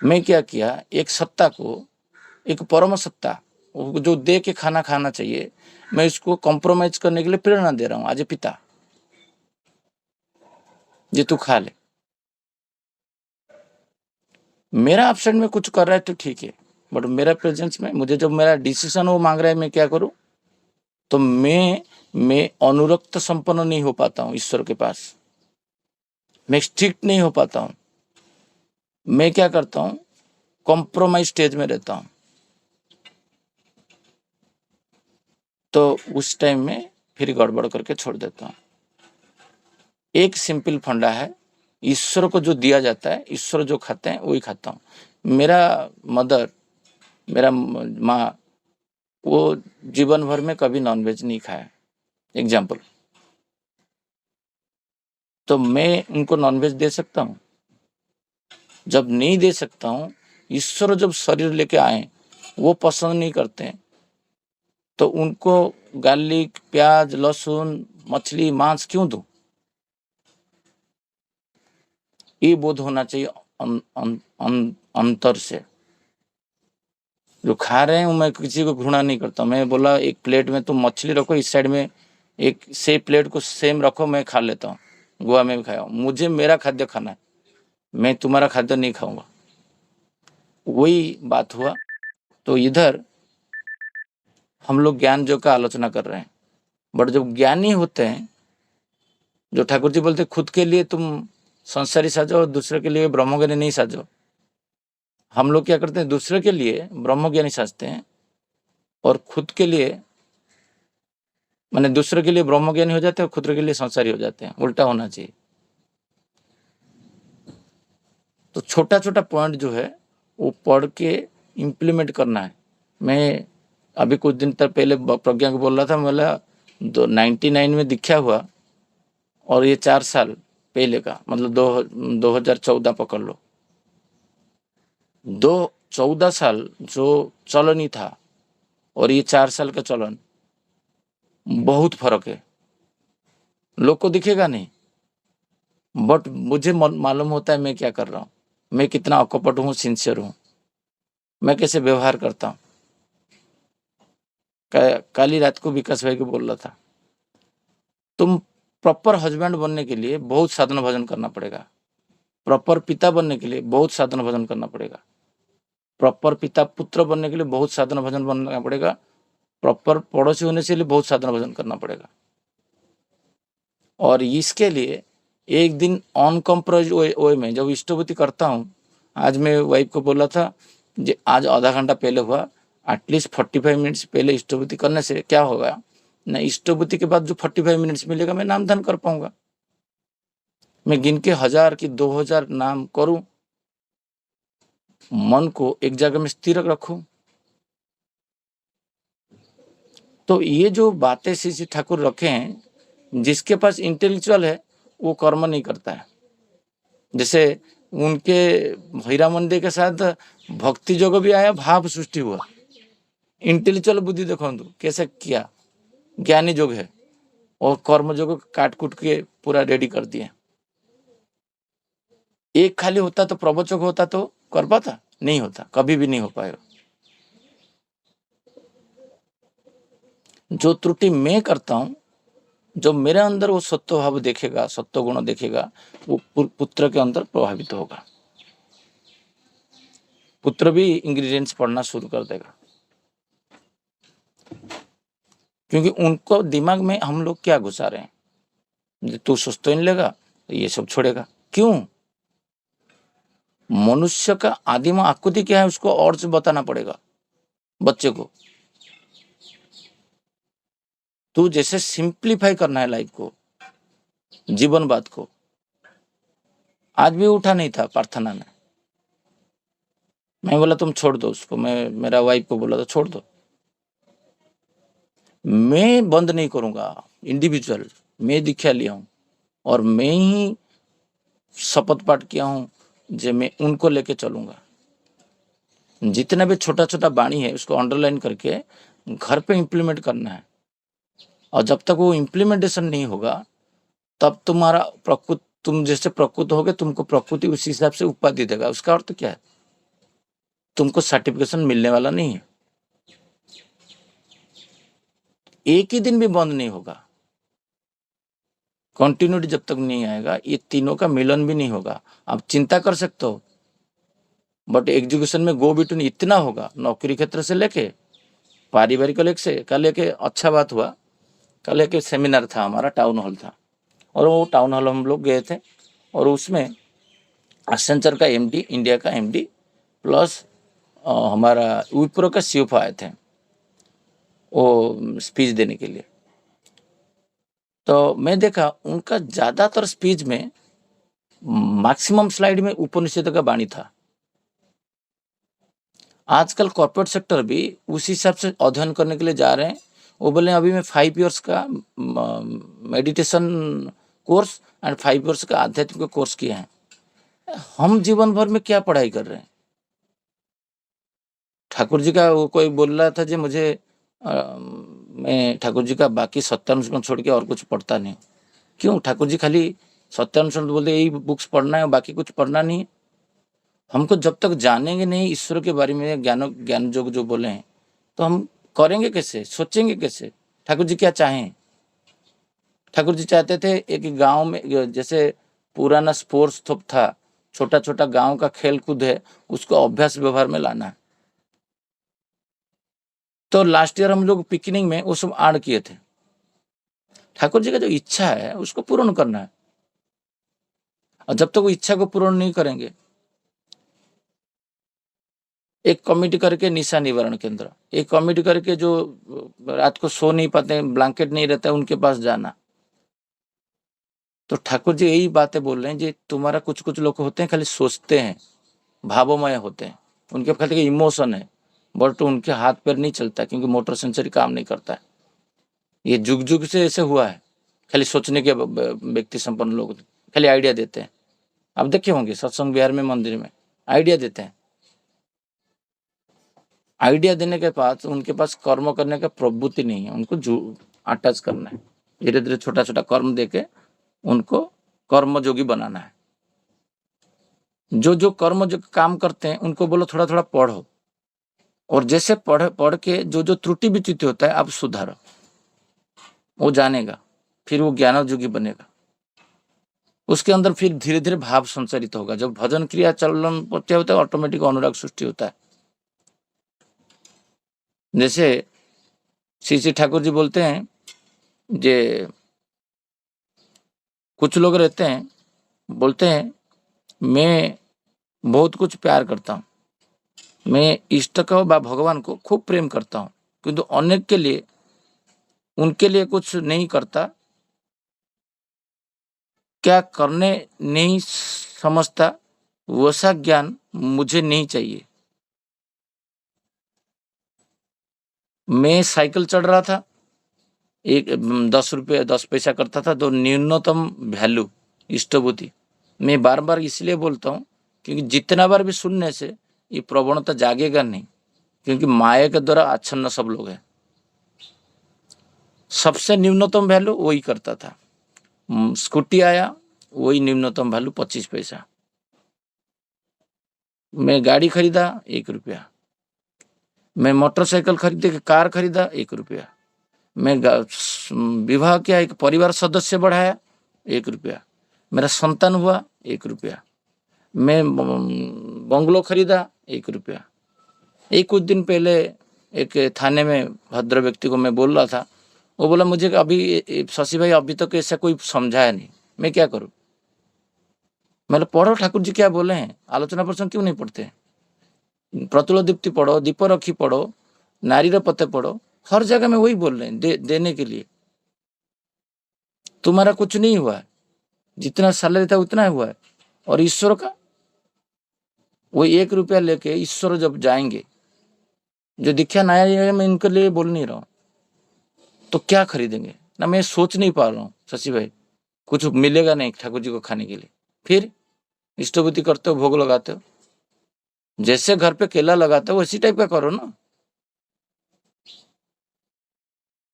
मैं क्या किया, एक सत्ता को, एक परम सत्ता जो दे के खाना चाहिए, मैं इसको कॉम्प्रोमाइज करने के लिए प्रेरणा दे रहा हूँ। आज पिता ये तू खा ले, मेरा ऑप्शन में कुछ कर रहा है तो ठीक है, बट मेरा प्रेजेंस में मुझे जब मेरा डिसीजन वो मांग रहा है, मैं क्या करूं? तो मैं अनुरक्त संपन्न नहीं हो पाता हूं ईश्वर के पास, मैं स्ट्रिक्ट नहीं हो पाता हूं। मैं क्या करता हूं, कॉम्प्रोमाइज स्टेज में रहता हूं। तो उस टाइम में फिर गड़बड़ करके छोड़ देता हूं। एक सिंपल फंडा है, ईश्वर को जो दिया जाता है, ईश्वर जो खाते हैं वही खाता हूं। मेरा मदर, मेरा माँ, वो जीवन भर में कभी नॉनवेज नहीं खाया, एग्जाम्पल। तो मैं उनको नॉनवेज दे सकता हूँ? जब नहीं दे सकता हूँ, ईश्वर जब शरीर लेके आए वो पसंद नहीं करते हैं, तो उनको गार्लिक, प्याज, लहसुन, मछली, मांस क्यों दूं? ये बोध होना चाहिए अंतर से। जो खा रहे हैं मैं किसी को घृणा नहीं करता। मैं बोला एक प्लेट में तुम मछली रखो, इस साइड में एक से प्लेट को सेम रखो, मैं खा लेता हूँ। गोवा में भी खाया हूँ। मुझे मेरा खाद्य खाना है, मैं तुम्हारा खाद्य नहीं खाऊंगा। वही बात हुआ। तो इधर हम लोग ज्ञान जो का आलोचना कर रहे हैं, बट जब ज्ञानी होते हैं, जो ठाकुर जी बोलते खुद के लिए तुम संसारी साजो और दूसरे के लिए ब्रह्मज्ञानी नहीं साजो। हम लोग क्या करते हैं, दूसरे के लिए ब्रह्मज्ञानी साजते हैं और खुद के लिए, माने दूसरे के लिए ब्रह्मज्ञानी हो जाते हैं और खुद के लिए संसारी हो जाते हैं। उल्टा होना चाहिए। तो छोटा छोटा पॉइंट जो है वो पढ़ के इम्प्लीमेंट करना है। मैं अभी कुछ दिन तक पहले प्रज्ञा को बोल रहा था, बोला 99 में दीक्षा हुआ और ये 4 साल पहले का, मतलब 2014 पकड़ लो। 14 साल जो चलन ही था और ये 4 साल का चलन, बहुत फर्क है। लोग को दिखेगा नहीं, बट मुझे मालूम होता है मैं क्या कर रहा हूँ, मैं कितना अकपट हूँ, सिंसियर हूँ, मैं कैसे व्यवहार करता हूँ। कल ही रात को विकास भाई को बोल रहा था, तुम प्रॉपर हस्बैंड बनने के लिए बहुत साधन भजन करना पड़ेगा, प्रॉपर पिता बनने के लिए बहुत साधन भजन करना पड़ेगा, प्रॉपर पिता पुत्र बनने के लिए बहुत साधन भजन बनना पड़ेगा, प्रॉपर पड़ोसी होने के लिए बहुत साधन भजन करना पड़ेगा। और इसके लिए एक दिन अनकम्प्रोमाइज वे में जब इष्टभूति करता हूँ, आज मैं वाइफ को बोला था कि आज आधा घंटा पहले हुआ, एटलीस्ट 45 मिनट्स पहले इष्टभूति करने से क्या होगा ना, इष्टभूति के बाद जो 45 मिनट्स मिलेगा मैं नाम धन कर पाऊंगा। मैं गिन के 1000 की 2000 नाम करूं, मन को एक जगह में स्थिर रखूं। तो ये जो बातें श्री ठाकुर रखे हैं, जिसके पास इंटेलेक्चुअल है वो कर्म नहीं करता है। जैसे उनके हीरा मंदिर के साथ भक्ति योग भी आया, भाव सृष्टि हुआ। इंटेलेक्चुअल बुद्धि देखो कैसे किया, ज्ञानी योग है और कर्म योग काट कूट के पूरा रेडी कर दिए। एक खाली होता तो प्रवचक होता तो कर पाता, नहीं होता, कभी भी नहीं हो पाएगा। जो त्रुटि मैं करता हूं, जो मेरे अंदर वो सत्व भाव देखेगा, सत्व गुण देखेगा, वो पुत्र के अंदर प्रभावित होगा। पुत्र भी इंग्रेडिएंट्स पढ़ना शुरू कर देगा, क्योंकि उनको दिमाग में हम लोग क्या घुसा रहे हैं, तू सुस्त नहीं लेगा तो ये सब छोड़ेगा। क्यों? मनुष्य का आदिम आकृति क्या है उसको और से बताना पड़ेगा बच्चे को। तू जैसे सिंप्लीफाई करना है लाइफ को, जीवन बात को। आज भी उठा नहीं था प्रार्थना में, मैं बोला तुम छोड़ दो उसको, मैं मेरा वाइफ को बोला था छोड़ दो, मैं बंद नहीं करूंगा। इंडिविजुअल मैं दीक्षा लिया हूं और मैं ही शपथ पाठ किया हूं जो मैं उनको लेके चलूंगा। जितना भी छोटा छोटा वाणी है उसको अंडरलाइन करके घर पे इंप्लीमेंट करना है। और जब तक वो इंप्लीमेंटेशन नहीं होगा तब तुम्हारा प्रकृति, तुम जैसे प्रकृत होगे तुमको प्रकृति उसी हिसाब से उपाधि देगा। उसका अर्थ क्या है? तुमको सर्टिफिकेशन मिलने वाला नहीं है। एक ही दिन भी बंद नहीं होगा, कंटिन्यूटी जब तक नहीं आएगा ये तीनों का मिलन भी नहीं होगा। आप चिंता कर सकते हो, बट एजुकेशन में गो बिटवीन इतना होगा, नौकरी क्षेत्र से लेके पारिवारिक लेके से। कल एक अच्छा बात हुआ, कल एक सेमिनार था हमारा, टाउन हॉल था, और वो टाउन हॉल हम लोग गए थे और उसमें एसेंचर का एमडी, इंडिया का एमडी प्लस हमारा विप्रो का सीईओ आए थे वो स्पीच देने के लिए। तो मैं देखा उनका ज्यादातर स्पीच में मैक्सिमम स्लाइड में उपनिषद का वाणी था। आजकल कॉर्पोरेट सेक्टर भी उसी हिसाब से अध्ययन करने के लिए जा रहे हैं। वो बोले अभी मैं 5 इयर्स का मेडिटेशन कोर्स एंड 5 इयर्स का आध्यात्मिक कोर्स किया है। हम जीवन भर में क्या पढ़ाई कर रहे हैं? ठाकुर जी का वो कोई बोल रहा था जी मुझे मैं ठाकुर जी का बाकी सत्यानुशासन छोड़ के और कुछ पढ़ता नहीं। क्यों? ठाकुर जी खाली सत्यानुशासन बोलते यही बुक्स पढ़ना है, बाकी कुछ पढ़ना नहीं है। हमको जब तक जानेंगे नहीं ईश्वर के बारे में, ज्ञान जो बोले हैं, तो हम करेंगे कैसे, सोचेंगे कैसे? ठाकुर जी क्या चाहें? ठाकुर जी चाहते थे एक गांव में जैसे पुराना स्पोर्ट्स था, छोटा छोटा गांव का खेल कूद है, उसको अभ्यास व्यवहार में लाना है। तो लास्ट ईयर हम लोग पिकनिक में वो सब आड़ किए थे। ठाकुर जी का जो इच्छा है उसको पूर्ण करना है, और जब तक वो इच्छा को पूर्ण नहीं करेंगे, एक कमेटी करके निशा निवारण केंद्र, एक कमेटी करके जो रात को सो नहीं पाते, ब्लैंकेट नहीं रहता, उनके पास जाना। तो ठाकुर जी यही बातें बोल रहे हैं जी, तुम्हारा कुछ कुछ लोग होते हैं खाली सोचते हैं, भावमय होते हैं, उनके खाली इमोशन है, बट उनके हाथ पैर नहीं चलता क्योंकि मोटर सेंसरी काम नहीं करता है। ये जुग जुग से ऐसे हुआ है, खाली सोचने के व्यक्ति संपन्न लोग खाली आइडिया देते हैं। आप देखे होंगे सत्संग विहार में, मंदिर में आइडिया देते हैं। आइडिया देने के बाद उनके पास कर्म करने का प्रवृत्ति नहीं है, उनको अटैच करना है, धीरे धीरे छोटा छोटा कर्म देके उनको कर्मयोगी बनाना है। जो कर्म जो काम करते हैं उनको बोलो थोड़ा थोड़ा पढ़ो, और जैसे पढ़ के जो त्रुटि विच्युति होता है आप सुधारो, वो जानेगा, फिर वो ज्ञानयोगी बनेगा। उसके अंदर फिर धीरे धीरे भाव संचारित होगा। जब भजन क्रिया चलन प्रत्यय होता है, ऑटोमेटिक अनुराग सृष्टि होता है। जैसे श्री ठाकुर जी बोलते हैं जे कुछ लोग रहते हैं, बोलते हैं मैं बहुत कुछ प्यार करता हूँ, मैं इष्ट को व भगवान को खूब प्रेम करता हूँ, किंतु अनेक के लिए उनके लिए कुछ नहीं करता, क्या करने नहीं समझता, वैसा ज्ञान मुझे नहीं चाहिए। मैं साइकिल चढ़ रहा था, एक 10 पैसा करता था, तो न्यूनतम वैल्यू इष्टभूति। मैं बार बार इसलिए बोलता हूँ क्योंकि जितना बार भी सुनने से ये प्रवणता जागेगा नहीं, क्योंकि माया के द्वारा आच्छन्न सब लोग हैं। सबसे न्यूनतम वैल्यू वही करता था। स्कूटी आया, वही न्यूनतम वैल्यू 25 पैसा। मैं गाड़ी खरीदा 1 रुपया, मैं मोटरसाइकिल खरीदे, कार खरीदा 1 रुपया, मैं विवाह किया, एक परिवार सदस्य बढ़ाया 1 रुपया, मेरा संतान हुआ 1 रुपया, मैं बंगलो खरीदा 1 रुपया। एक कुछ दिन पहले एक थाने में भद्र व्यक्ति को मैं बोल रहा था, वो बोला मुझे अभी शशि भाई अभी तक ऐसा कोई समझाया नहीं, मैं क्या करूं? मतलब पढ़ो, ठाकुर जी क्या बोले हैं, आलोचना प्रसंग क्यों नहीं पढ़ते? प्रतुल दीप्ति पढ़ो, दीप रखी पढ़ो, नारी पते पढ़ो, हर जगह में वही बोल रहे हैं देने के लिए। तुम्हारा कुछ नहीं हुआ है, जितना सैलरी था उतना हुआ है, और ईश्वर का वो 1 रुपया लेके ईश्वर जब जाएंगे, जो दीक्षा नया मैं इनके लिए बोल नहीं रहा हूं, तो क्या खरीदेंगे ना? मैं सोच नहीं पा रहा हूँ शशि भाई, कुछ मिलेगा नहीं ठाकुर जी को खाने के लिए, फिर इष्टभूति करते हो, भोग लगाते हो, जैसे घर पे केला लगाते हो वैसी टाइप का करो ना।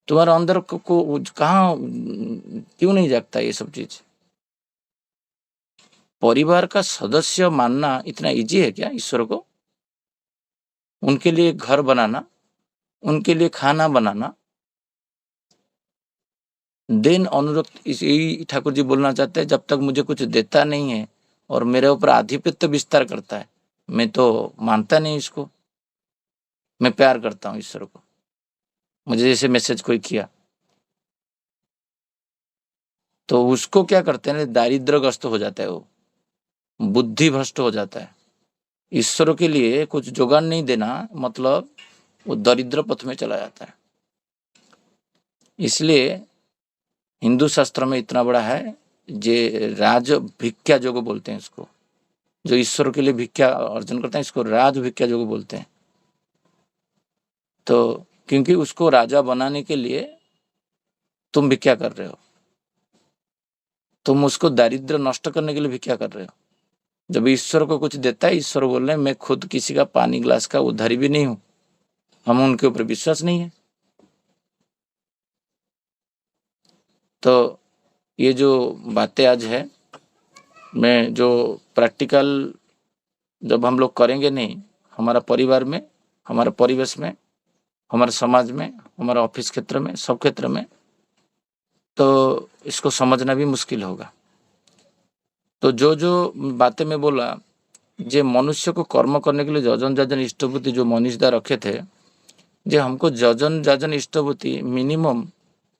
तुम्हारा अंदर को कहाँ क्यों नहीं जागता ये सब चीज? परिवार का सदस्य मानना इतना इजी है क्या ईश्वर को? उनके लिए घर बनाना, उनके लिए खाना बनाना, देन अनुरक्त, यही ठाकुर जी बोलना चाहते हैं, जब तक मुझे कुछ देता नहीं है और मेरे ऊपर आधिपत्य विस्तार करता है, मैं तो मानता नहीं इसको। मैं प्यार करता हूँ ईश्वर को। मुझे जैसे मैसेज कोई किया तो उसको क्या करते हैं, दारिद्रग्रस्त हो जाता है, वो बुद्धि भ्रष्ट हो जाता है। ईश्वर के लिए कुछ जुगाड़ नहीं देना मतलब वो दरिद्र पथ में चला जाता है। इसलिए हिंदू शास्त्र में इतना बड़ा है, जे राज भिक्षा जोग बोलते हैं इसको, जो ईश्वर के लिए भिक्षा अर्जन करते हैं, इसको राज भिक्षा जोग बोलते हैं। तो क्योंकि उसको राजा बनाने के लिए तुम भिक्षा कर रहे हो, तुम उसको दारिद्र नष्ट करने के लिए भिक्षा कर रहे हो। जब ईश्वर को कुछ देता है, ईश्वर बोल रहे हैं मैं खुद किसी का पानी ग्लास का उधारी भी नहीं हूं, हम उनके ऊपर विश्वास नहीं है। तो ये जो बातें आज है, मैं जो प्रैक्टिकल जब हम लोग करेंगे नहीं, हमारा परिवार में, हमारा परिवेश में, हमारे समाज में, हमारा ऑफिस क्षेत्र में, सब क्षेत्र में, तो इसको समझना भी मुश्किल होगा। तो जो जो बातें मैं बोला, जे मनुष्य को कर्म करने के लिए जजन जाजन इष्टभूति जो मनीष दा रखे थे, जे हमको जजन जाजन इष्टभूति मिनिमम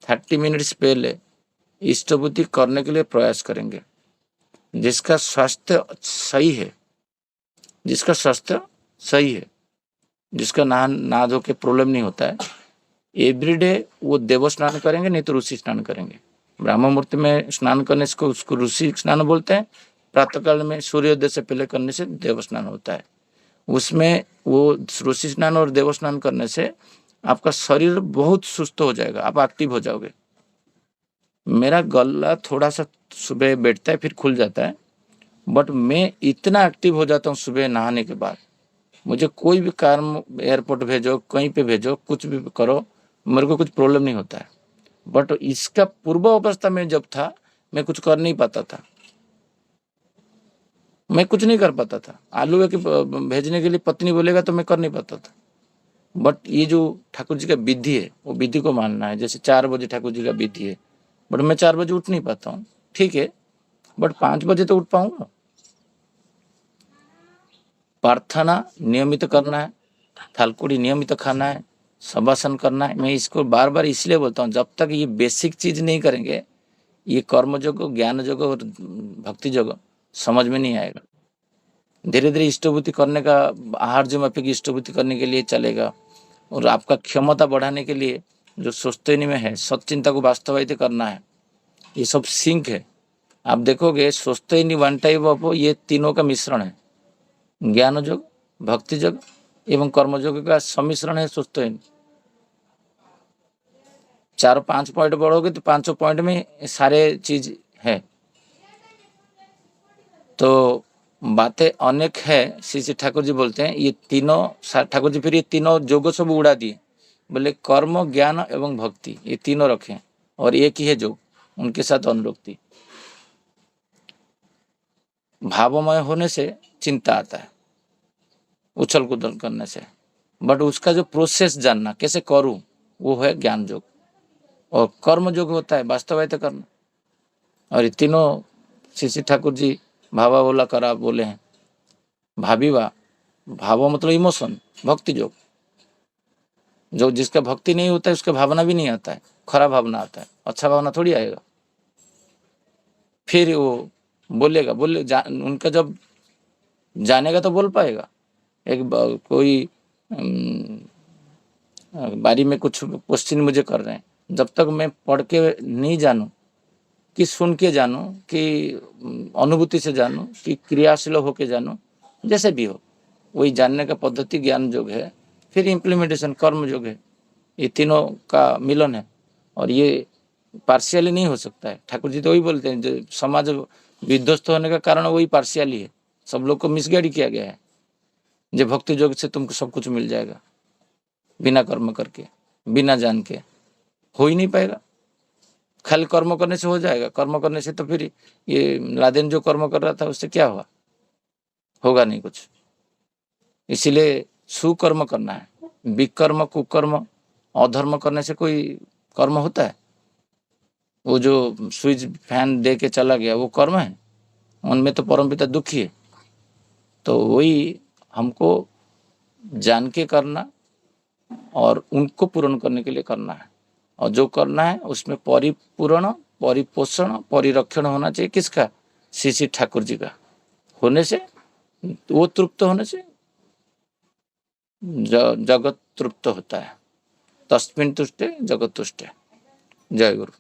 30 मिनट्स पहले इष्टभूति करने के लिए प्रयास करेंगे। जिसका स्वास्थ्य सही है, जिसका स्वास्थ्य सही है, जिसका ना धो के प्रॉब्लम नहीं होता है, एवरीडे वो देव स्नान करेंगे, नहीं तो ऋषि स्नान करेंगे। ब्रह्म मुहूर्त में स्नान करने से उसको ऋषि स्नान बोलते हैं, प्रातःकाल में सूर्योदय से पहले करने से देव स्नान होता है। उसमें वो ऋषि स्नान और देव स्नान करने से आपका शरीर बहुत सुस्त हो जाएगा, आप एक्टिव हो जाओगे। मेरा गला थोड़ा सा सुबह बैठता है फिर खुल जाता है, बट मैं इतना एक्टिव हो जाता हूँ सुबह नहाने के बाद। मुझे कोई भी काम, एयरपोर्ट भेजो, कहीं पे भेजो, कुछ भी करो, मेरे को कुछ प्रॉब्लम नहीं होता है। बट इसका पूर्व अवस्था में जब था, मैं कुछ कर नहीं पाता था, मैं कुछ नहीं कर पाता था। आलू के भेजने के लिए पत्नी बोलेगा तो मैं कर नहीं पाता था। बट ये जो ठाकुर जी का विधि है, वो विधि को मानना है। जैसे 4 बजे ठाकुर जी का विधि है, बट मैं 4 बजे उठ नहीं पाता हूँ, ठीक है, बट 5 बजे तो उठ पाऊंगा। प्रार्थना नियमित करना है, थालकुड़ी नियमित खाना है, शवासन करना है। मैं इसको बार बार इसलिए बोलता हूँ, जब तक ये बेसिक चीज नहीं करेंगे, ये कर्म योग, ज्ञान योग और भक्ति योग समझ में नहीं आएगा। धीरे धीरे इष्टभूति करने का, आहार जो माफिक इष्टभूति करने के लिए चलेगा, और आपका क्षमता बढ़ाने के लिए जो सोचते में है, सच्चिंता को वास्तवायित करना है, ये सब सिंक है। आप देखोगे सोचते नहीं वन टाइप ऑफ, ये तीनों का मिश्रण है। ज्ञान योग, भक्ति योग एवं कर्म योग का सम्मिश्रण है सोचते ही। 4-5 पॉइंट बढ़ोगे तो 5 पॉइंट में सारे चीज है। तो बातें अनेक है। श्री ठाकुर जी बोलते हैं ये तीनों, ठाकुर जी फिर ये तीनों जोगों सब उड़ा दिए, बोले कर्म, ज्ञान एवं भक्ति, ये तीनों रखे और एक ही है जोग, उनके साथ अनुरक्ति। भावमय होने से चिंता आता है, उछल कूदल करने से, बट उसका जो प्रोसेस जानना, कैसे करूं, वो है ज्ञान योग। और कर्म योग होता है वास्तवायित करना। और ये तीनों श्री ठाकुर जी भावा बोला करा बोले हैं। भावीवा, भाव मतलब इमोशन, भक्ति योग। जो जिसका भक्ति नहीं होता है उसका भावना भी नहीं आता है, खराब भावना आता है, अच्छा भावना थोड़ी आएगा। फिर वो बोलेगा, उनका जब जानेगा तो बोल पाएगा। एक कोई बारी में कुछ क्वेश्चन मुझे कर रहे हैं, जब तक मैं पढ़ के नहीं जानूं, कि सुन के जानूं, कि अनुभूति से जानूं, कि क्रियाशील होके जानूं, जैसे भी हो, वही जानने का पद्धति ज्ञान योग है। फिर इम्प्लीमेंटेशन कर्म योग है। ये तीनों का मिलन है, और ये पार्शियली नहीं हो सकता है। ठाकुर जी तो वही बोलते हैं, जो समाज विध्वस्त होने का कारण वही पार्शियली है। सब लोग को मिसगाइड किया गया है। जो भक्ति योग से तुमको सब कुछ मिल जाएगा, बिना कर्म करके, बिना जान के हो ही नहीं पाएगा। खाली कर्म करने से हो जाएगा? कर्म करने से तो फिर ये लादेन जो कर्म कर रहा था उससे क्या हुआ? होगा नहीं कुछ। इसीलिए सुकर्म करना है। विकर्म, कुकर्म, अधर्म करने से कोई कर्म होता है? वो जो स्विच फैन दे के चला गया वो कर्म है? उनमें तो परमपिता दुखी है। तो वही हमको जान के करना और उनको पूर्ण करने के लिए करना है। और जो करना है उसमें परिपूर्ण, परिपोषण, परिरक्षण होना चाहिए। किसका? श्री ठाकुर जी का होने से, वो तृप्त होने से जगत तृप्त होता है। तस्मिन् तुष्टे जगत तुष्टे। जय गुरु।